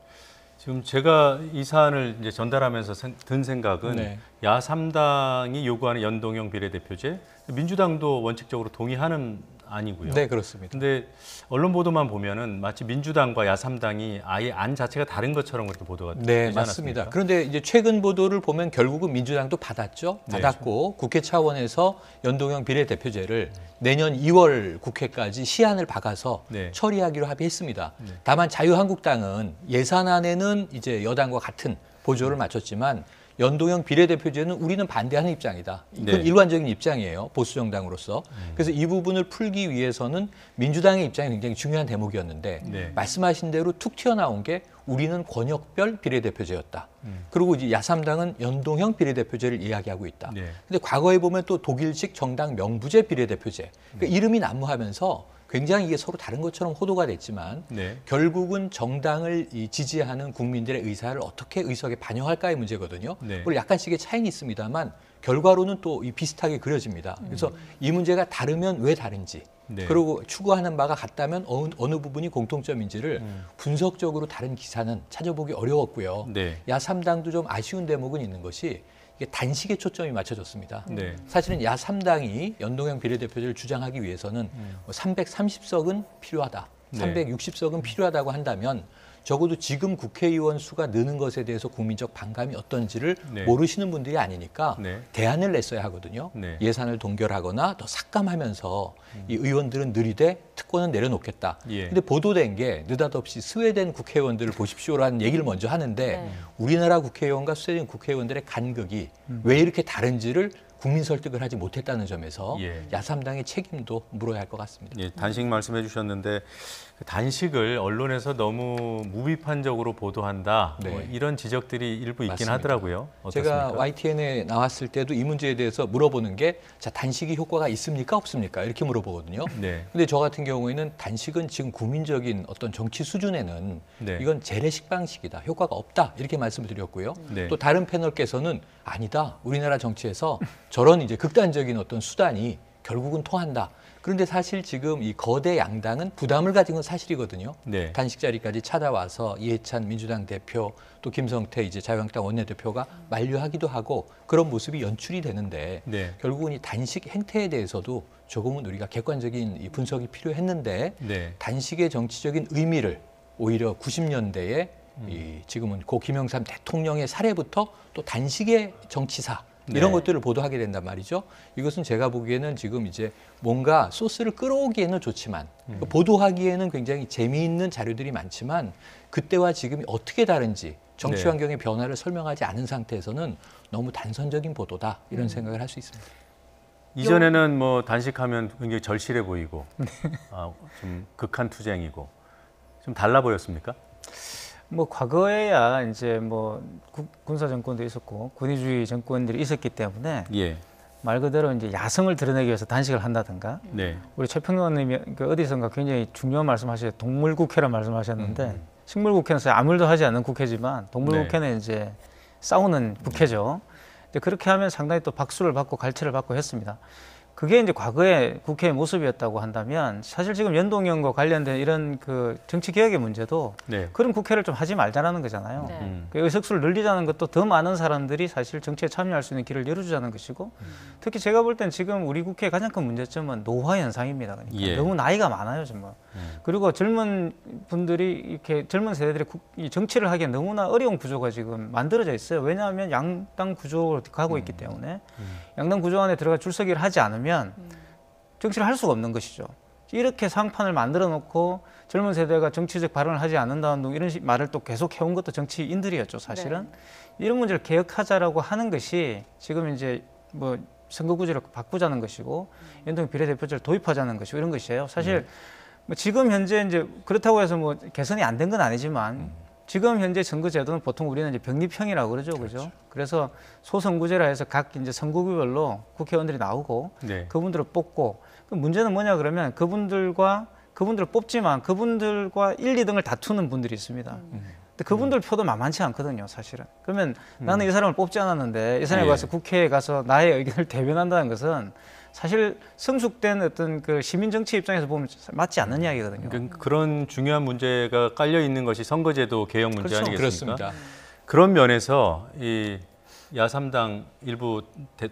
Speaker 1: 지금 제가 이 사안을 이제 전달하면서 든 생각은 야3당이 요구하는 연동형 비례대표제, 민주당도 원칙적으로 동의하는 아니고요.
Speaker 3: 네, 그렇습니다.
Speaker 1: 근데 언론 보도만 보면은 마치 민주당과 야3당이 아예 안 자체가 다른 것처럼 그렇게 보도가
Speaker 3: 네,
Speaker 1: 되지
Speaker 3: 맞습니다.
Speaker 1: 않았습니까?
Speaker 3: 그런데 이제 최근 보도를 보면 결국은 민주당도 받았죠. 받았고 국회 차원에서 연동형 비례대표제를 내년 2월 국회까지 시한을 박아서 처리하기로 합의했습니다. 다만 자유한국당은 예산안에는 이제 여당과 같은 보조를 맞췄지만 연동형 비례대표제는 우리는 반대하는 입장이다. 이건 일관적인 입장이에요. 보수정당으로서. 그래서 이 부분을 풀기 위해서는 민주당의 입장이 굉장히 중요한 대목이었는데 말씀하신 대로 툭 튀어나온 게 우리는 권역별 비례대표제였다. 그리고 이제 야3당은 연동형 비례대표제를 이야기하고 있다. 근데 과거에 보면 또 독일식 정당 명부제 비례대표제. 그러니까 이름이 난무하면서 굉장히 이게 서로 다른 것처럼 호도가 됐지만 결국은 정당을 지지하는 국민들의 의사를 어떻게 의석에 반영할까의 문제거든요. 물론 약간씩의 차이는 있습니다만 결과로는 또 비슷하게 그려집니다. 그래서 이 문제가 다르면 왜 다른지 그리고 추구하는 바가 같다면 어느 부분이 공통점인지를 분석적으로 다른 기사는 찾아보기 어려웠고요. 야3당도 좀 아쉬운 대목은 있는 것이 이게 단식에 초점이 맞춰졌습니다. 사실은 야3당이 연동형 비례대표제를 주장하기 위해서는 330석은 필요하다. 360석은 필요하다고 한다면 적어도 지금 국회의원 수가 느는 것에 대해서 국민적 반감이 어떤지를 모르시는 분들이 아니니까 대안을 냈어야 하거든요. 예산을 동결하거나 더 삭감하면서 이 의원들은 느리되 특권은 내려놓겠다. 근데 보도된 게 느닷없이 스웨덴 국회의원들을 보십시오라는 얘기를 먼저 하는데 우리나라 국회의원과 스웨덴 국회의원들의 간극이 왜 이렇게 다른지를 국민 설득을 하지 못했다는 점에서 야3당의 책임도 물어야 할 것 같습니다.
Speaker 1: 단식 말씀해 주셨는데 단식을 언론에서 너무 무비판적으로 보도한다. 뭐 이런 지적들이 일부 있긴
Speaker 3: 맞습니다.
Speaker 1: 하더라고요. 어떻습니까?
Speaker 3: 제가 YTN에 나왔을 때도 이 문제에 대해서 물어보는 게 자, 단식이 효과가 있습니까? 없습니까? 이렇게 물어보거든요. 근데 저 같은 경우에는 단식은 지금 국민적인 어떤 정치 수준에는 이건 재래식 방식이다. 효과가 없다. 이렇게 말씀을 드렸고요. 또 다른 패널께서는 아니다. 우리나라 정치에서 저런 이제 극단적인 어떤 수단이 결국은 통한다. 그런데 사실 지금 이 거대 양당은 부담을 가진 건 사실이거든요. 단식 자리까지 찾아와서 이해찬 민주당 대표 또 김성태 이제 자유한국당 원내대표가 만류하기도 하고 그런 모습이 연출이 되는데 결국은 이 단식 행태에 대해서도 조금은 우리가 객관적인 이 분석이 필요했는데 단식의 정치적인 의미를 오히려 90년대에 이 지금은 고 김영삼 대통령의 사례부터 또 단식의 정치사 이런 것들을 보도하게 된단 말이죠. 이것은 제가 보기에는 지금 이제 뭔가 소스를 끌어오기에는 좋지만 보도하기에는 굉장히 재미있는 자료들이 많지만 그때와 지금이 어떻게 다른지 정치 환경의 변화를 설명하지 않은 상태에서는 너무 단선적인 보도다 이런 생각을 할 수 있습니다.
Speaker 1: 이전에는 뭐 단식하면 굉장히 절실해 보이고 좀 극한 투쟁이고 좀 달라 보였습니까?
Speaker 6: 뭐 과거에야 이제 뭐 군사 정권도 있었고 군의주의 정권들이 있었기 때문에 말 그대로 이제 야성을 드러내기 위해서 단식을 한다든가 우리 최평원님이 어디선가 굉장히 중요한 말씀하셨어요. 동물국회라 말씀하셨는데 식물국회는 사실 아무 일도 하지 않는 국회지만 동물국회는 이제 싸우는 국회죠. 이제 그렇게 하면 상당히 또 박수를 받고 갈채를 받고 했습니다. 그게 이제 과거의 국회의 모습이었다고 한다면 사실 지금 연동형과 관련된 이런 그 정치 개혁의 문제도 그런 국회를 좀 하지 말자라는 거잖아요. 그 의석수를 늘리자는 것도 더 많은 사람들이 사실 정치에 참여할 수 있는 길을 열어주자는 것이고 특히 제가 볼 땐 지금 우리 국회의 가장 큰 문제점은 노화 현상입니다. 그러니까 너무 나이가 많아요, 정말. 그리고 젊은 분들이 이렇게 젊은 세대들이 이 정치를 하기에 너무나 어려운 구조가 지금 만들어져 있어요. 왜냐하면 양당 구조로 가고 있기 때문에 양당 구조 안에 들어가 줄서기를 하지 않으면 정치를 할 수가 없는 것이죠. 이렇게 상판을 만들어 놓고 젊은 세대가 정치적 발언을 하지 않는다는 등 이런 말을 또 계속 해온 것도 정치인들이었죠, 사실은. 이런 문제를 개혁하자라고 하는 것이 지금 이제 뭐 선거구제를 바꾸자는 것이고 연동 비례대표제를 도입하자는 것이고 이런 것이에요. 사실 뭐 지금 현재 이제 그렇다고 해서 뭐 개선이 안 된 건 아니지만 지금 현재 선거제도는 보통 우리는 이제 병립형이라고 그러죠, 그죠? 그래서 소선구제라 해서 각 이제 선거구별로 국회의원들이 나오고 그분들을 뽑고 문제는 뭐냐 그러면 그분들을 뽑지만 그분들과 1, 2등을 다투는 분들이 있습니다. 근데 그분들 표도 만만치 않거든요, 사실은. 그러면 나는 이 사람을 뽑지 않았는데 이 사람이 가서 국회에 가서 나의 의견을 대변한다는 것은 사실 성숙된 어떤 그 시민 정치 입장에서 보면 맞지 않는 이야기거든요.
Speaker 1: 그런 중요한 문제가 깔려 있는 것이 선거제도 개혁 문제
Speaker 6: 그렇죠.
Speaker 1: 아니겠습니까?
Speaker 3: 그렇습니다.
Speaker 1: 그런 면에서 이 야3당 일부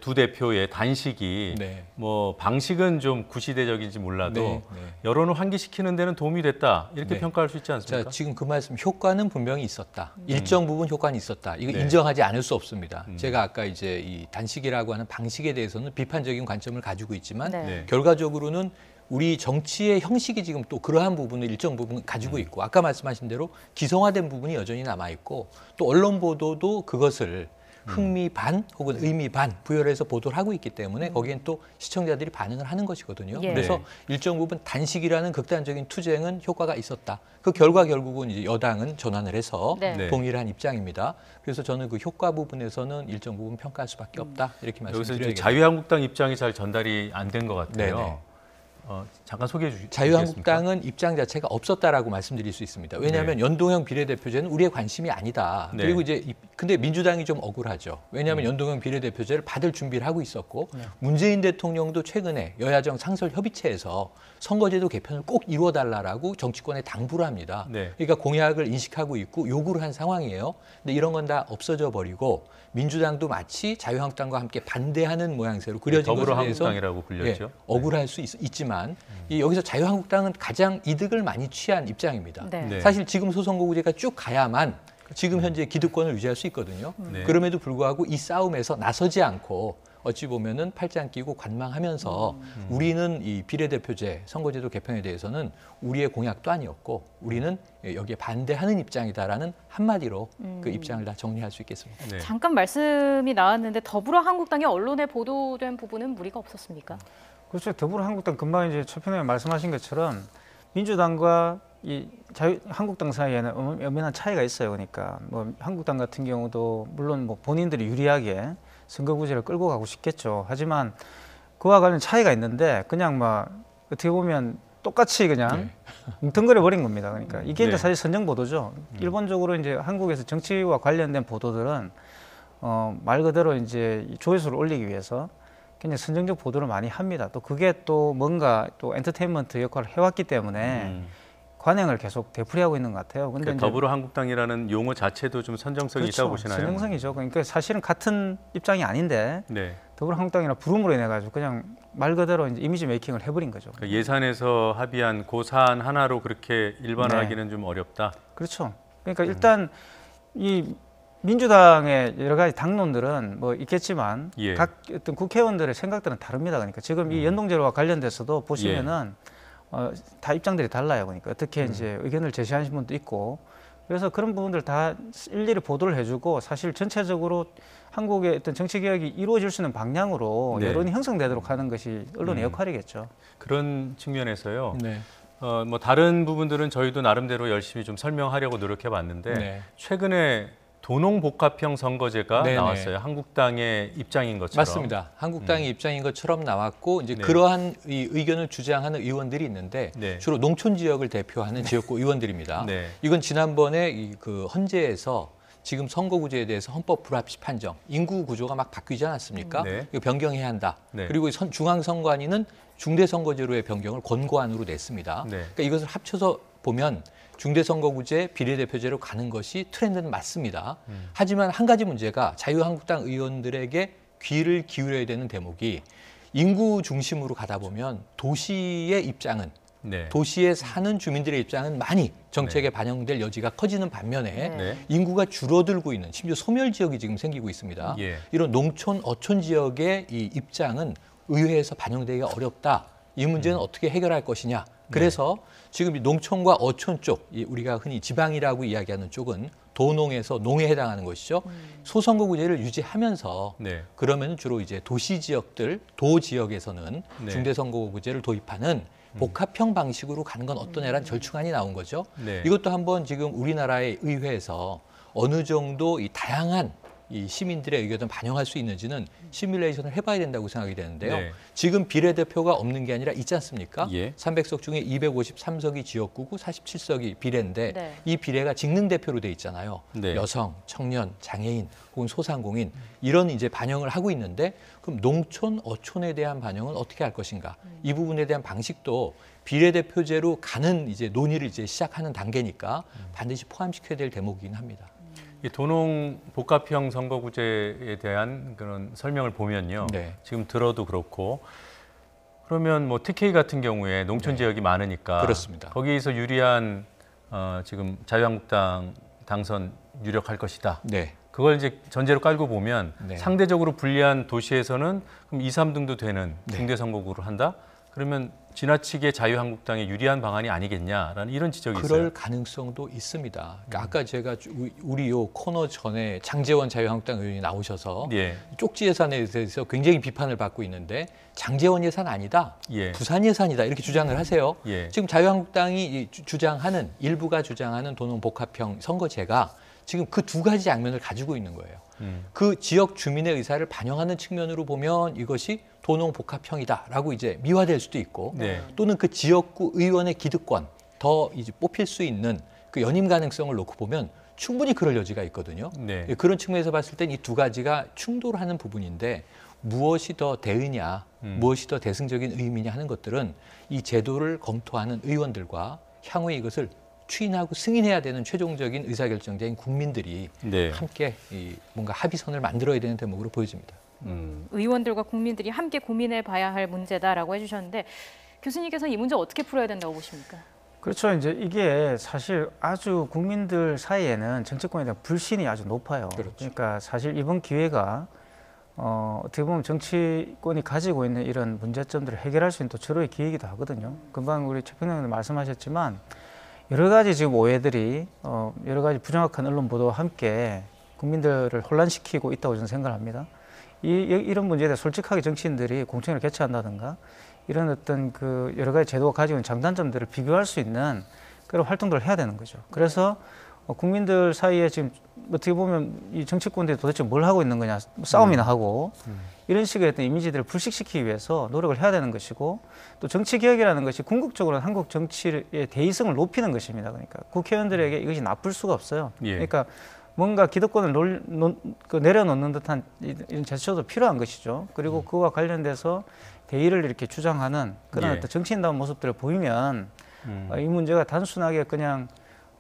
Speaker 1: 두 대표의 단식이
Speaker 3: 네.
Speaker 1: 뭐 방식은 좀 구시대적인지 몰라도
Speaker 3: 네.
Speaker 1: 여론을 환기시키는 데는 도움이 됐다 이렇게
Speaker 3: 네.
Speaker 1: 평가할 수 있지 않습니까?
Speaker 3: 자, 지금 그 말씀 효과는 분명히 있었다. 일정 부분 효과는 있었다. 이거
Speaker 1: 네.
Speaker 3: 인정하지 않을 수 없습니다. 제가 아까 이제 이 단식이라고 하는 방식에 대해서는 비판적인 관점을 가지고 있지만
Speaker 2: 네.
Speaker 3: 결과적으로는 우리 정치의 형식이 지금 또 그러한 부분을 일정 부분 가지고 있고 아까 말씀하신 대로 기성화된 부분이 여전히 남아 있고 또 언론 보도도 그것을 흥미 반 혹은 의미 반 부여를 해서 보도를 하고 있기 때문에 거기엔 또 시청자들이 반응을 하는 것이거든요.
Speaker 2: 예.
Speaker 3: 그래서 일정 부분 단식이라는 극단적인 투쟁은 효과가 있었다. 그 결과 결국은 이제 여당은 전환을 해서
Speaker 2: 네.
Speaker 3: 동일한 입장입니다. 그래서 저는 그 효과 부분에서는 일정 부분 평가할 수밖에 없다. 이렇게
Speaker 1: 여기서
Speaker 3: 말씀드려야겠네요.
Speaker 1: 이제 자유한국당 입장이 잘 전달이 안 된 것 같아요.
Speaker 3: 네네.
Speaker 1: 잠깐 소개해 주시겠습니까?
Speaker 3: 자유한국당은 입장 자체가 없었다라고 말씀드릴 수 있습니다. 왜냐하면 연동형 비례대표제는 우리의 관심이 아니다.
Speaker 1: 네.
Speaker 3: 그리고 이제 근데 민주당이 좀 억울하죠. 왜냐하면 연동형 비례대표제를 받을 준비를 하고 있었고 문재인 대통령도 최근에 여야정 상설 협의체에서 선거제도 개편을 꼭 이루어달라라고 정치권에 당부를 합니다. 그러니까 공약을 인식하고 있고 요구를 한 상황이에요. 근데 이런 건 다 없어져 버리고 민주당도 마치 자유한국당과 함께 반대하는 모양새로 그려진 것에 대해서
Speaker 1: 더불어한국당이라고 불렸죠.
Speaker 3: 억울할 수 있지만 이 여기서 자유한국당은 가장 이득을 많이 취한 입장입니다.
Speaker 2: 네.
Speaker 3: 사실 지금 소선거구제가 쭉 가야만 지금 현재 기득권을 유지할 수 있거든요. 그럼에도 불구하고 이 싸움에서 나서지 않고 어찌 보면은 팔짱 끼고 관망하면서 우리는 이 비례대표제 선거제도 개편에 대해서는 우리의 공약도 아니었고 우리는 여기에 반대하는 입장이다라는 한마디로 그 입장을 다 정리할 수 있겠습니다.
Speaker 2: 잠깐 말씀이 나왔는데 더불어한국당의 언론에 보도된 부분은 무리가 없었습니까?
Speaker 6: 그렇죠. 더불어한국당 금방 이제 최 평론가님 말씀하신 것처럼 민주당과 이 한국당 사이에는 엄연한 차이가 있어요. 그러니까 뭐 한국당 같은 경우도 물론 뭐 본인들이 유리하게 선거구제를 끌고 가고 싶겠죠. 하지만 그와 관련 차이가 있는데 그냥 막 어떻게 보면 똑같이 그냥 뭉텅거려 버린 겁니다. 그러니까 이게 이제 사실 선정 보도죠. 일본적으로 이제 한국에서 정치와 관련된 보도들은 말 그대로 이제 조회수를 올리기 위해서 굉장히 선정적 보도를 많이 합니다. 또 그게 또 뭔가 또 엔터테인먼트 역할을 해왔기 때문에 관행을 계속 되풀이하고 있는 것 같아요. 근데
Speaker 1: 그러니까 더불어한국당이라는 용어 자체도 좀 선정성이
Speaker 6: 그렇죠.
Speaker 1: 있다고 보시나요?
Speaker 6: 선정성이죠. 그러니까 사실은 같은 입장이 아닌데 더불어한국당이나 부름으로 인해 가지고 그냥 말 그대로 이제 이미지 메이킹을 해버린 거죠.
Speaker 1: 그러니까 예산에서 합의한 그 사안 하나로 그렇게 일반화하기는 좀 어렵다.
Speaker 6: 그렇죠. 그러니까 일단 이 민주당의 여러 가지 당론들은 뭐 있겠지만 각 어떤 국회의원들의 생각들은 다릅니다. 그러니까 지금 이 연동제로와 관련돼서도 보시면은 다 입장들이 달라요. 그러니까 어떻게 이제 의견을 제시하신 분도 있고 그래서 그런 부분들 다 일일이 보도를 해주고 사실 전체적으로 한국의 어떤 정치 개혁이 이루어질 수 있는 방향으로 여론이 형성되도록 하는 것이 언론의 역할이겠죠.
Speaker 1: 그런 측면에서요. 뭐 다른 부분들은 저희도 나름대로 열심히 좀 설명하려고 노력해봤는데 최근에 도농복합형 선거제가 나왔어요. 한국당의 입장인 것처럼.
Speaker 3: 맞습니다. 한국당의 입장인 것처럼 나왔고 이제 그러한 이 의견을 주장하는 의원들이 있는데 주로 농촌 지역을 대표하는 지역구 의원들입니다. 이건 지난번에 그 헌재에서 지금 선거구제에 대해서 헌법 불합치 판정, 인구 구조가 막 바뀌지 않았습니까? 이거 변경해야 한다. 그리고 중앙선관위는 중대선거제로의 변경을 권고안으로 냈습니다. 그러니까 이것을 합쳐서 보면 중대선거구제 비례대표제로 가는 것이 트렌드는 맞습니다. 하지만 한 가지 문제가 자유한국당 의원들에게 귀를 기울여야 되는 대목이 인구 중심으로 가다 보면 도시의 입장은 도시에 사는 주민들의 입장은 많이 정책에 반영될 여지가 커지는 반면에 인구가 줄어들고 있는 심지어 소멸 지역이 지금 생기고 있습니다. 이런 농촌, 어촌 지역의 이 입장은 의회에서 반영되기가 어렵다. 이 문제는 어떻게 해결할 것이냐. 그래서 지금 이 농촌과 어촌 쪽, 우리가 흔히 지방이라고 이야기하는 쪽은 도농에서 농에 해당하는 것이죠. 소선거구제를 유지하면서 그러면 주로 이제 도시 지역들, 도 지역에서는 중대선거구제를 도입하는 복합형 방식으로 가는 건 어떠냐라는 절충안이 나온 거죠. 이것도 한번 지금 우리나라의 의회에서 어느 정도 이 다양한 이 시민들의 의견을 반영할 수 있는지는 시뮬레이션을 해봐야 된다고 생각이 되는데요.
Speaker 1: 네.
Speaker 3: 지금 비례대표가 없는 게 아니라 있지 않습니까?
Speaker 1: 예.
Speaker 3: 300석 중에 253석이 지역구고 47석이 비례인데
Speaker 2: 네.
Speaker 3: 이 비례가 직능 대표로 돼 있잖아요.
Speaker 1: 네.
Speaker 3: 여성, 청년, 장애인 혹은 소상공인 이런 이제 반영을 하고 있는데 그럼 농촌, 어촌에 대한 반영은 어떻게 할 것인가? 이 부분에 대한 방식도 비례대표제로 가는 이제 논의를 이제 시작하는 단계니까 반드시 포함시켜야 될 대목이긴 합니다.
Speaker 1: 이 도농 복합형 선거구제에 대한 그런 설명을 보면요.
Speaker 3: 네.
Speaker 1: 지금 들어도 그렇고 그러면 뭐 TK 같은 경우에 농촌 지역이 많으니까
Speaker 3: 그렇습니다.
Speaker 1: 거기에서 유리한 지금 자유한국당 당선 유력할 것이다.
Speaker 3: 네.
Speaker 1: 그걸 이제 전제로 깔고 보면
Speaker 3: 네.
Speaker 1: 상대적으로 불리한 도시에서는 그럼 2, 3등도 되는
Speaker 3: 네.
Speaker 1: 중대 선거구를 한다. 그러면 지나치게 자유한국당에 유리한 방안이 아니겠냐라는 이런 지적이
Speaker 3: 그럴
Speaker 1: 있어요.
Speaker 3: 가능성도 있습니다. 그러니까 아까 제가 우리 요 코너 전에 장제원 자유한국당 의원이 나오셔서
Speaker 1: 예.
Speaker 3: 쪽지 예산에 대해서 굉장히 비판을 받고 있는데 장제원 예산 아니다.
Speaker 1: 예.
Speaker 3: 부산 예산이다. 이렇게 주장을 하세요.
Speaker 1: 예.
Speaker 3: 지금 자유한국당이 주장하는 일부가 주장하는 도농 복합형 선거제가 지금 그 두 가지 양면을 가지고 있는 거예요. 그 지역 주민의 의사를 반영하는 측면으로 보면 이것이 도농 복합형이다라고 이제 미화될 수도 있고
Speaker 1: 네.
Speaker 3: 또는 그 지역구 의원의 기득권 더 이제 뽑힐 수 있는 그 연임 가능성을 놓고 보면 충분히 그럴 여지가 있거든요.
Speaker 1: 네.
Speaker 3: 그런 측면에서 봤을 땐 이 두 가지가 충돌하는 부분인데 무엇이 더 대의냐, 무엇이 더 대승적인 의미냐 하는 것들은 이 제도를 검토하는 의원들과 향후에 이것을 추인하고 승인해야 되는 최종적인 의사결정자인 국민들이
Speaker 1: 네.
Speaker 3: 함께 뭔가 합의선을 만들어야 되는 대목으로 보여집니다.
Speaker 2: 의원들과 국민들이 함께 고민해 봐야 할 문제다라고 해주셨는데 교수님께서는 이 문제 어떻게 풀어야 된다고 보십니까?
Speaker 6: 그렇죠. 이제 이게 사실 아주 국민들 사이에는 정치권에 대한 불신이 아주 높아요.
Speaker 3: 그렇죠.
Speaker 6: 그러니까 사실 이번 기회가 어떻게 보면 정치권이 가지고 있는 이런 문제점들을 해결할 수 있는 또 절호의 기회이기도 하거든요. 금방 우리 최평장님 말씀하셨지만 여러 가지 지금 오해들이 여러 가지 부정확한 언론 보도와 함께 국민들을 혼란시키고 있다고 저는 생각합니다. 이런 문제에 대해 솔직하게 정치인들이 공청회를 개최한다든가 이런 어떤 그 여러 가지 제도가 가지고 있는 장단점들을 비교할 수 있는 그런 활동들을 해야 되는 거죠. 그래서 국민들 사이에 지금 어떻게 보면 이 정치권들이 도대체 뭘 하고 있는 거냐 싸움이나 하고 이런 식의 어떤 이미지들을 불식시키기 위해서 노력을 해야 되는 것이고 또 정치개혁이라는 것이 궁극적으로는 한국 정치의 대의성을 높이는 것입니다. 그러니까 국회의원들에게 이것이 나쁠 수가 없어요.
Speaker 1: 예.
Speaker 6: 그러니까 뭔가 기득권을 내려놓는 듯한 이런 제스처도 필요한 것이죠. 그리고 그와 관련돼서 대의를 이렇게 주장하는 그런
Speaker 1: 예.
Speaker 6: 어떤 정치인다운 모습들을 보이면 이 문제가 단순하게 그냥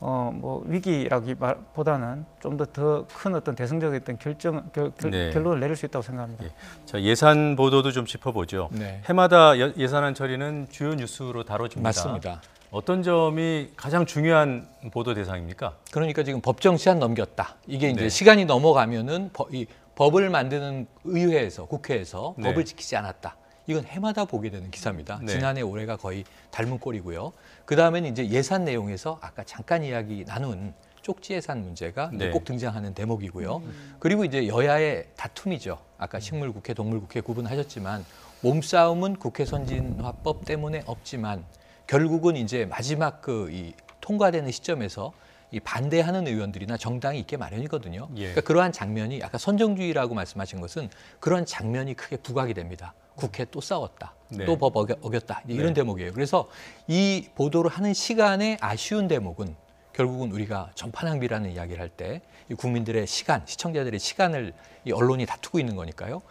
Speaker 6: 뭐 위기라기보다는 좀 더 큰 어떤 대승적인 어떤 결론을 내릴 수 있다고 생각합니다.
Speaker 1: 예. 자, 예산 보도도 좀 짚어보죠.
Speaker 3: 네.
Speaker 1: 해마다 예산안 처리는 주요 뉴스로 다뤄집니다.
Speaker 3: 맞습니다.
Speaker 1: 어떤 점이 가장 중요한 보도 대상입니까?
Speaker 3: 그러니까 지금 법정 시한 넘겼다. 이게 이제
Speaker 1: 네.
Speaker 3: 시간이 넘어가면은 이 법을 만드는 의회에서 국회에서
Speaker 1: 네.
Speaker 3: 법을 지키지 않았다. 이건 해마다 보게 되는 기사입니다.
Speaker 1: 네.
Speaker 3: 지난해 올해가 거의 닮은 꼴이고요. 그 다음에는 이제 예산 내용에서 아까 잠깐 이야기 나눈 쪽지 예산 문제가 이제
Speaker 1: 네.
Speaker 3: 꼭 등장하는 대목이고요. 그리고 이제 여야의 다툼이죠. 아까 식물국회, 동물국회 구분하셨지만 몸싸움은 국회 선진화법 때문에 없지만 결국은 이제 마지막 이 통과되는 시점에서 이 반대하는 의원들이나 정당이 있게 마련이거든요.
Speaker 1: 예.
Speaker 3: 그러니까 그러한 장면이 아까 선정주의라고 말씀하신 것은 그런 장면이 크게 부각이 됩니다. 국회 또 싸웠다.
Speaker 1: 네.
Speaker 3: 또 법 어겼다. 이런
Speaker 1: 네.
Speaker 3: 대목이에요. 그래서 이 보도를 하는 시간에 아쉬운 대목은 결국은 우리가 전파 낭비라는 이야기를 할 때 국민들의 시간, 시청자들의 시간을 이 언론이 다투고 있는 거니까요.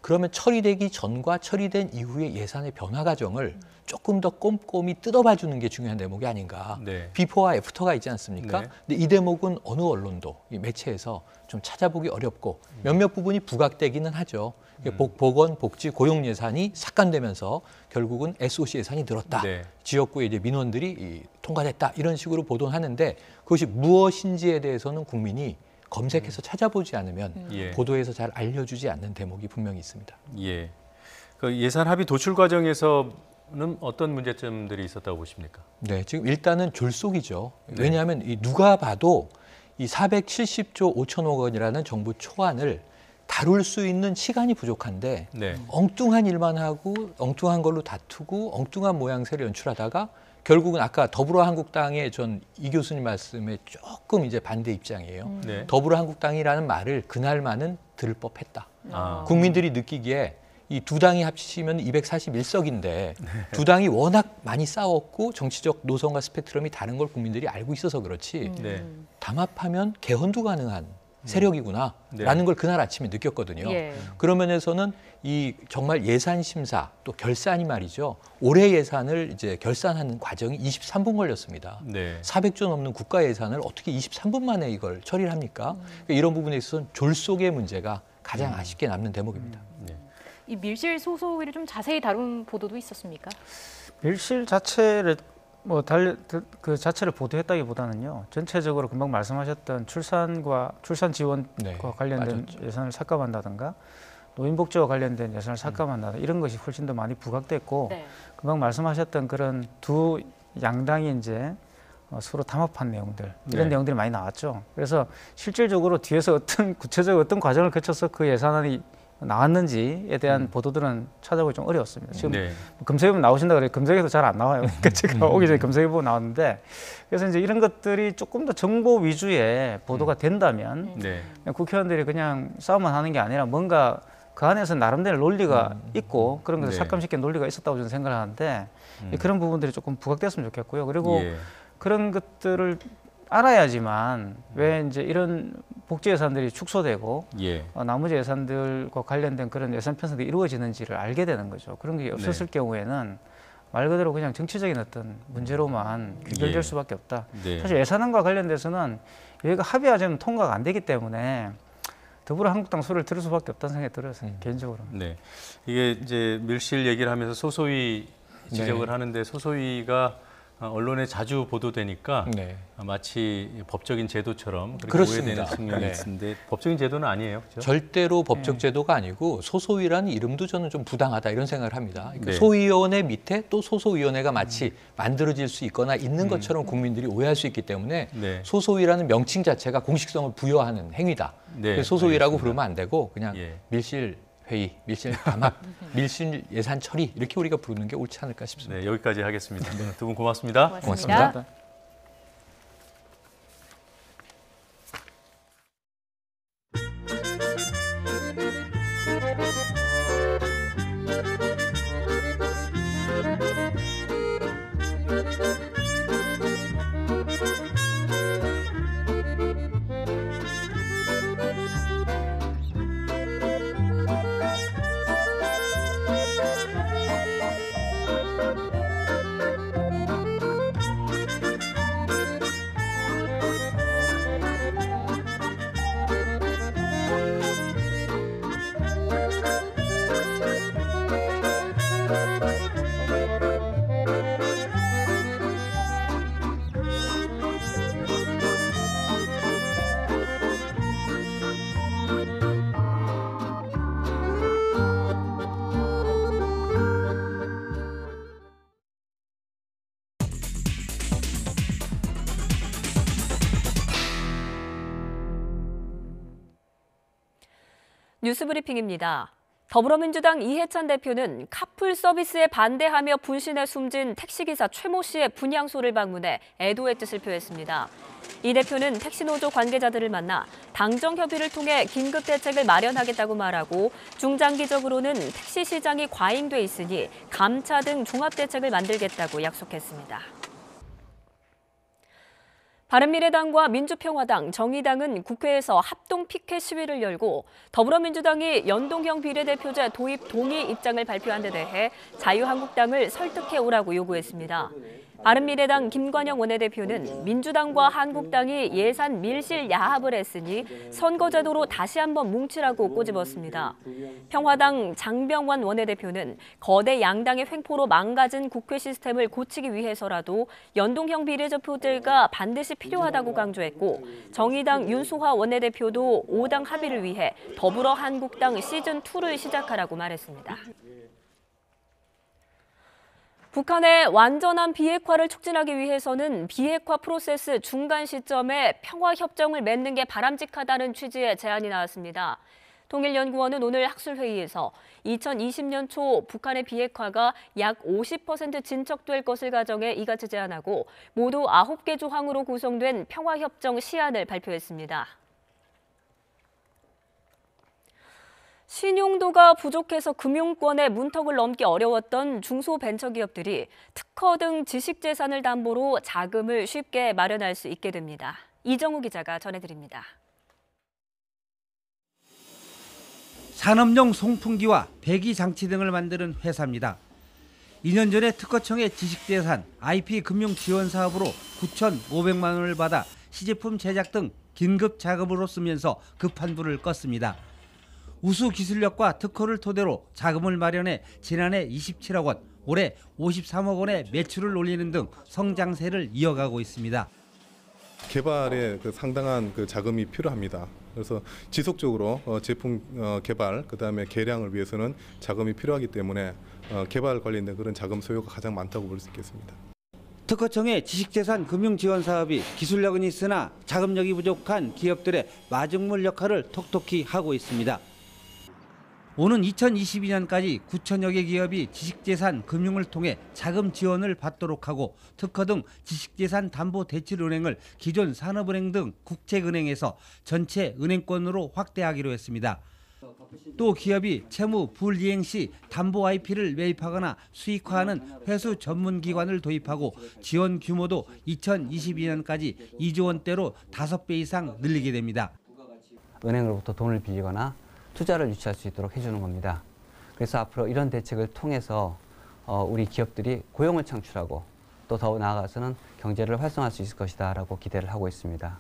Speaker 3: 그러면 처리되기 전과 처리된 이후의 예산의 변화 과정을 조금 더 꼼꼼히 뜯어봐 주는 게 중요한 대목이 아닌가.
Speaker 1: 네.
Speaker 3: 비포와 애프터가 있지 않습니까?
Speaker 1: 네.
Speaker 3: 근데 이 대목은 어느 언론도 이 매체에서 좀 찾아보기 어렵고 몇몇 부분이 부각되기는 하죠. 보건, 복지, 고용 예산이 삭감되면서 결국은 SOC 예산이 늘었다.
Speaker 1: 네.
Speaker 3: 지역구의 이제 민원들이 통과됐다. 이런 식으로 보도는 하는데 그것이 무엇인지에 대해서는 국민이 검색해서 찾아보지 않으면
Speaker 1: 예.
Speaker 3: 보도에서 잘 알려주지 않는 대목이 분명히 있습니다.
Speaker 1: 예. 그 예산 합의 도출 과정에서는 어떤 문제점들이 있었다고 보십니까?
Speaker 3: 네, 지금 일단은 졸속이죠.
Speaker 1: 네.
Speaker 3: 왜냐하면 누가 봐도 이 470조 5천억 원이라는 정부 초안을 다룰 수 있는 시간이 부족한데
Speaker 1: 네.
Speaker 3: 엉뚱한 일만 하고 엉뚱한 걸로 다투고 엉뚱한 모양새를 연출하다가 결국은 아까 더불어한국당의 전 이 교수님 말씀에 조금 이제 반대 입장이에요.
Speaker 1: 네.
Speaker 3: 더불어한국당이라는 말을 그날만은 들을 법했다. 국민들이 느끼기에 이 두 당이 합치면 241석인데 두 당이 워낙 많이 싸웠고 정치적 노선과 스펙트럼이 다른 걸 국민들이 알고 있어서 그렇지 담합하면 개헌도 가능한 세력이구나 라는 걸 그날 아침에 느꼈거든요.
Speaker 2: 예.
Speaker 3: 그런 면에서는 이 정말 예산 심사 또 결산이 말이죠. 올해 예산을 이제 결산하는 과정이 23분 걸렸습니다. 400조 넘는 국가 예산을 어떻게 23분 만에 이걸 처리를 합니까? 그러니까 이런 부분에 있어서는 졸속의 문제가 가장 아쉽게 남는 대목입니다.
Speaker 2: 이 밀실 소소위를 좀 자세히 다룬 보도도 있었습니까?
Speaker 6: 밀실 자체를 그 자체를 보도했다기보다는요. 전체적으로 금방 말씀하셨던 출산 지원과 관련된 예산을 삭감한다든가 노인복지와 관련된 예산을 삭감한다든가 이런 것이 훨씬 더 많이 부각됐고 금방 말씀하셨던 그런 두 양당이 이제 서로 담합한 내용들 이런 내용들이 많이 나왔죠. 그래서 실질적으로 뒤에서 구체적으로 어떤 과정을 거쳐서 그 예산안이 나왔는지에 대한 보도들은 찾아보기 좀 어려웠습니다. 지금 검색해보면 나오신다 그래요. 검색해도 잘 안 나와요. 그러니까 제가 오기 전에 검색해보고 나왔는데 그래서 이제 이런 것들이 조금 더 정보 위주의 보도가 된다면 그냥 국회의원들이 그냥 싸움만 하는 게 아니라 뭔가 그 안에서 나름대로 논리가 있고 그런 것을 삭감시키는 논리가 있었다고 저는 생각을 하는데 그런 부분들이 조금 부각됐으면 좋겠고요. 그리고 그런 것들을 알아야지만 왜 이제 이런 복지 예산들이 축소되고 나머지 예산들과 관련된 그런 예산 편성이 이루어지는지를 알게 되는 거죠. 그런 게 없었을 경우에는 말 그대로 그냥 정치적인 어떤 문제로만 귀결될 수밖에 없다. 사실 예산안과 관련돼서는 여기가 합의하자면 통과가 안 되기 때문에 더불어한국당 소리를 들을 수밖에 없다는 생각이 들어요. 개인적으로.
Speaker 1: 이게 이제 밀실 얘기를 하면서 소소위 지적을 하는데 소소위가 언론에 자주 보도되니까 마치 법적인 제도처럼 그렇게 오해되는 측면이 있는데 법적인 제도는 아니에요. 그렇죠?
Speaker 3: 절대로 법적 제도가 아니고 소소위라는 이름도 저는 좀 부당하다 이런 생각을 합니다. 그러니까 소위원회 밑에 또 소소위원회가 마치 만들어질 수 있거나 있는 것처럼 국민들이 오해할 수 있기 때문에 소소위라는 명칭 자체가 공식성을 부여하는 행위다. 소소위라고 부르면 안 되고 그냥 밀실 회의, 밀실 담합, 밀실 예산 처리 이렇게 우리가 부르는 게 옳지 않을까 싶습니다.
Speaker 1: 여기까지 하겠습니다. 두 분 고맙습니다.
Speaker 3: 고맙습니다.
Speaker 7: 뉴스브리핑입니다. 더불어민주당 이해찬 대표는 카풀 서비스에 반대하며 분신에 숨진 택시기사 최모 씨의 분향소를 방문해 애도의 뜻을 표했습니다. 이 대표는 택시노조 관계자들을 만나 당정 협의를 통해 긴급 대책을 마련하겠다고 말하고 중장기적으로는 택시 시장이 과잉돼 있으니 감차 등 종합 대책을 만들겠다고 약속했습니다. 바른미래당과 민주평화당, 정의당은 국회에서 합동 피켓 시위를 열고 더불어민주당이 연동형 비례대표제 도입 동의 입장을 발표한 데 대해 자유한국당을 설득해 오라고 요구했습니다. 바른미래당 김관영 원내대표는 민주당과 한국당이 예산 밀실 야합을 했으니 선거제도로 다시 한번 뭉치라고 꼬집었습니다. 평화당 장병완 원내대표는 거대 양당의 횡포로 망가진 국회 시스템을 고치기 위해서라도 연동형 비례대표제가 반드시 필요하다고 강조했고 정의당 윤소화 원내대표도 5당 합의를 위해 더불어 한국당 시즌2를 시작하라고 말했습니다. 북한의 완전한 비핵화를 촉진하기 위해서는 비핵화 프로세스 중간 시점에 평화협정을 맺는 게 바람직하다는 취지의 제안이 나왔습니다. 통일연구원은 오늘 학술회의에서 2020년 초 북한의 비핵화가 약 50% 진척될 것을 가정해 이같이 제안하고 모두 9개 조항으로 구성된 평화협정 시안을 발표했습니다. 신용도가 부족해서 금융권의 문턱을 넘기 어려웠던 중소벤처기업들이 특허 등 지식재산을 담보로 자금을 쉽게 마련할 수 있게 됩니다. 이정우 기자가 전해드립니다.
Speaker 8: 산업용 송풍기와 배기 장치 등을 만드는 회사입니다. 2년 전에 특허청의 지식재산 IP 금융 지원 사업으로 9,500만 원을 받아 시제품 제작 등 긴급 자금으로 쓰면서 급한 불을 껐습니다. 우수 기술력과 특허를 토대로 자금을 마련해 지난해 27억 원, 올해 53억 원의 매출을 올리는 등 성장세를 이어가고 있습니다.
Speaker 9: 개발에 상당한 자금이 필요합니다. 그래서 지속적으로 제품 개발, 그다음에 개량을 위해서는 자금이 필요하기 때문에 개발 관련된 그런 자금 소요가 가장 많다고 볼 수 있겠습니다.
Speaker 8: 특허청의 지식재산 금융 지원 사업이 기술력은 있으나 자금력이 부족한 기업들의 마중물 역할을 톡톡히 하고 있습니다. 오는 2022년까지 9천여 개 기업이 지식재산 금융을 통해 자금 지원을 받도록 하고 특허 등 지식재산 담보 대출은행을 기존 산업은행 등 국책은행에서 전체 은행권으로 확대하기로 했습니다. 또 기업이 채무 불이행 시 담보 IP를 매입하거나 수익화하는 회수 전문기관을 도입하고 지원 규모도 2022년까지 2조 원대로 5배 이상 늘리게 됩니다.
Speaker 10: 은행으로부터 돈을 빌리거나 투자를 유치할 수 있도록 해주는 겁니다. 그래서 앞으로 이런 대책을 통해서 우리 기업들이 고용을 창출하고 또 더 나아가서는 경제를 활성화할 수 있을 것이다라고 기대를 하고 있습니다.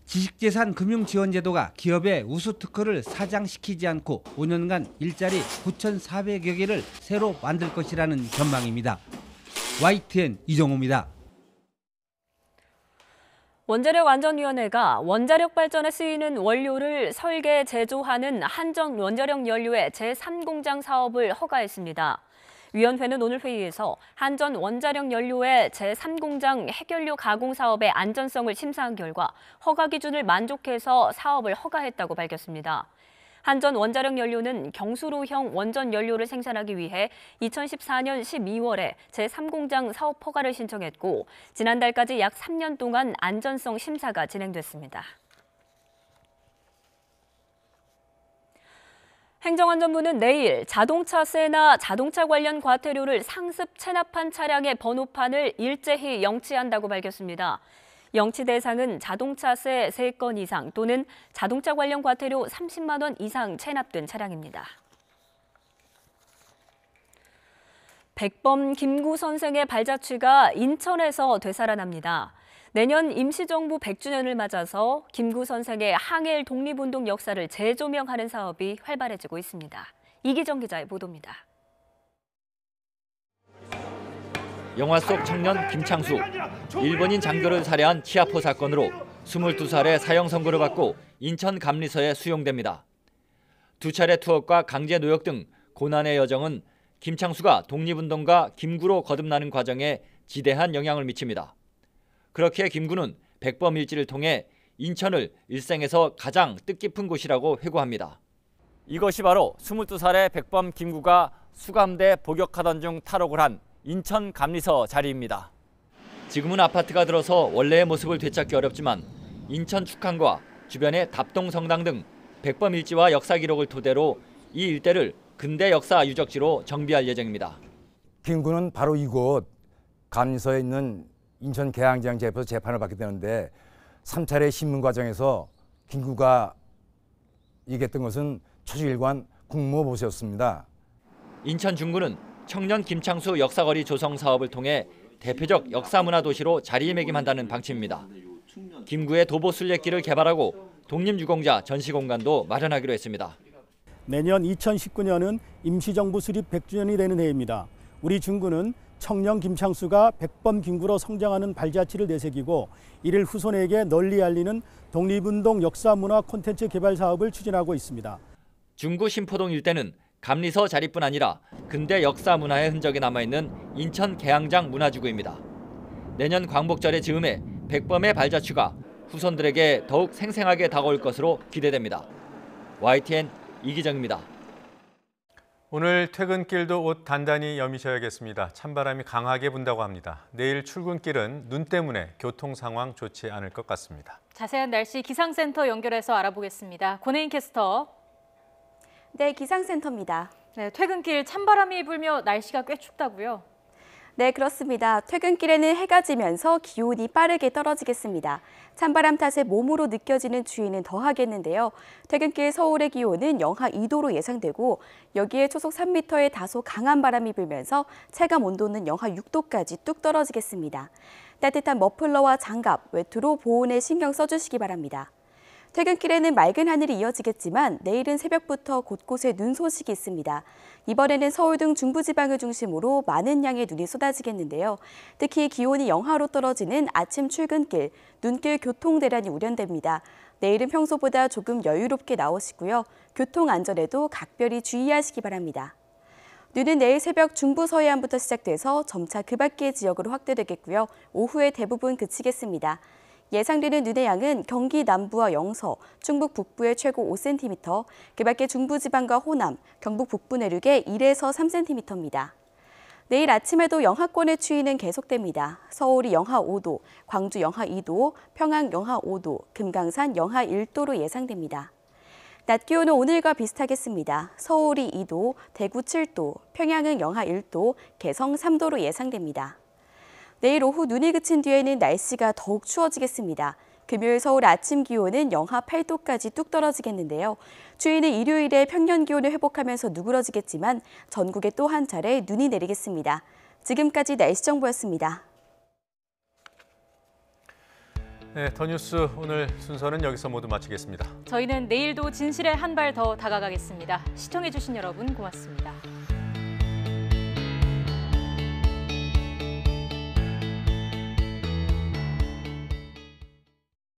Speaker 8: 지식재산 금융지원제도가 기업의 우수 특허를 사장시키지 않고 5년간 일자리 9,400여 개를 새로 만들 것이라는 전망입니다. YTN 이정우입니다.
Speaker 7: 원자력안전위원회가 원자력 발전에 쓰이는 원료를 설계, 제조하는 한전 원자력 연료의 제3공장 사업을 허가했습니다. 위원회는 오늘 회의에서 한전 원자력 연료의 제3공장 핵연료 가공 사업의 안전성을 심사한 결과 허가 기준을 만족해서 사업을 허가했다고 밝혔습니다. 한전 원자력 연료는 경수로형 원전 연료를 생산하기 위해 2014년 12월에 제3공장 사업 허가를 신청했고 지난달까지 약 3년 동안 안전성 심사가 진행됐습니다. 행정안전부는 내일 자동차세나 자동차 관련 과태료를 상습 체납한 차량의 번호판을 일제히 영치한다고 밝혔습니다. 영치 대상은 자동차세 3건 이상 또는 자동차 관련 과태료 30만 원 이상 체납된 차량입니다. 백범 김구 선생의 발자취가 인천에서 되살아납니다. 내년 임시정부 100주년을 맞아서 김구 선생의 항일 독립운동 역사를 재조명하는 사업이 활발해지고 있습니다. 이기정 기자의 보도입니다.
Speaker 12: 영화 속 청년 김창수, 일본인 장교를 살해한 치아포 사건으로 22살의 사형 선고를 받고 인천 감리서에 수용됩니다. 2차례 투옥과 강제 노역 등 고난의 여정은 김창수가 독립운동가 김구로 거듭나는 과정에 지대한 영향을 미칩니다. 그렇게 김구는 백범 일지를 통해 인천을 일생에서 가장 뜻깊은 곳이라고 회고합니다. 이것이 바로 22살의 백범 김구가 수감돼 복역하던 중 탈옥을 한 인천 감리서 자리입니다. 지금은 아파트가 들어서 원래의 모습을 되찾기 어렵지만 인천 축항과 주변의 답동성당 등 백범 일지와 역사 기록을 토대로 이 일대를 근대 역사 유적지로 정비할 예정입니다.
Speaker 25: 김구는 바로 이곳 감리서에 있는 인천 계양지장제에서 재판을 받게 되는데 3차례 신문 과정에서 김구가 얘기했던 것은 초지일관 국무보수였습니다.
Speaker 12: 인천 중구는 청년 김창수 역사거리 조성 사업을 통해 대표적 역사문화도시로 자리매김한다는 방침입니다. 김구의 도보 순례길을 개발하고 독립유공자 전시공간도 마련하기로 했습니다.
Speaker 26: 내년 2019년은 임시정부 수립 100주년이 되는 해입니다. 우리 중구는 청년 김창수가 백범 김구로 성장하는 발자취를 내새기고 이를 후손에게 널리 알리는 독립운동 역사문화 콘텐츠 개발 사업을 추진하고 있습니다.
Speaker 12: 중구 신포동 일대는 감리서 자리뿐 아니라 근대 역사 문화의 흔적이 남아있는 인천 계양장 문화주구입니다. 내년 광복절의 즈음에 백범의 발자취가 후손들에게 더욱 생생하게 다가올 것으로 기대됩니다. YTN 이기정입니다.
Speaker 1: 오늘 퇴근길도 옷 단단히 여미셔야겠습니다. 찬바람이 강하게 분다고 합니다. 내일 출근길은 눈 때문에 교통 상황 좋지 않을 것 같습니다.
Speaker 2: 자세한 날씨 기상센터 연결해서 알아보겠습니다. 권혜인 캐스터.
Speaker 11: 네, 기상센터입니다.
Speaker 2: 네, 퇴근길 찬바람이 불며 날씨가 꽤 춥다고요?
Speaker 11: 네, 그렇습니다. 퇴근길에는 해가 지면서 기온이 빠르게 떨어지겠습니다. 찬바람 탓에 몸으로 느껴지는 추위는 더하겠는데요. 퇴근길 서울의 기온은 영하 2도로 예상되고 여기에 초속 3m의 다소 강한 바람이 불면서 체감 온도는 영하 6도까지 뚝 떨어지겠습니다. 따뜻한 머플러와 장갑, 외투로 보온에 신경 써주시기 바랍니다. 퇴근길에는 맑은 하늘이 이어지겠지만 내일은 새벽부터 곳곳에 눈 소식이 있습니다. 이번에는 서울 등 중부지방을 중심으로 많은 양의 눈이 쏟아지겠는데요. 특히 기온이 영하로 떨어지는 아침 출근길, 눈길 교통 대란이 우려됩니다. 내일은 평소보다 조금 여유롭게 나오시고요. 교통 안전에도 각별히 주의하시기 바랍니다. 눈은 내일 새벽 중부 서해안부터 시작돼서 점차 그 밖의 지역으로 확대되겠고요. 오후에 대부분 그치겠습니다. 예상되는 눈의 양은 경기 남부와 영서, 충북 북부에 최고 5cm, 그 밖에 중부지방과 호남, 경북 북부 내륙에 1에서 3cm입니다. 내일 아침에도 영하권의 추위는 계속됩니다. 서울이 영하 5도, 광주 영하 2도, 평양 영하 5도, 금강산 영하 1도로 예상됩니다. 낮 기온은 오늘과 비슷하겠습니다. 서울이 2도, 대구 7도, 평양은 영하 1도, 개성 3도로 예상됩니다. 내일 오후 눈이 그친 뒤에는 날씨가 더욱 추워지겠습니다. 금요일 서울 아침 기온은 영하 8도까지 뚝 떨어지겠는데요. 추위는 일요일에 평년 기온을 회복하면서 누그러지겠지만 전국에 또 한 차례 눈이 내리겠습니다. 지금까지 날씨 정보였습니다.
Speaker 1: 네, 더 뉴스 오늘 순서는 여기서 모두 마치겠습니다.
Speaker 2: 저희는 내일도 진실에 한 발 더 다가가겠습니다. 시청해주신 여러분 고맙습니다.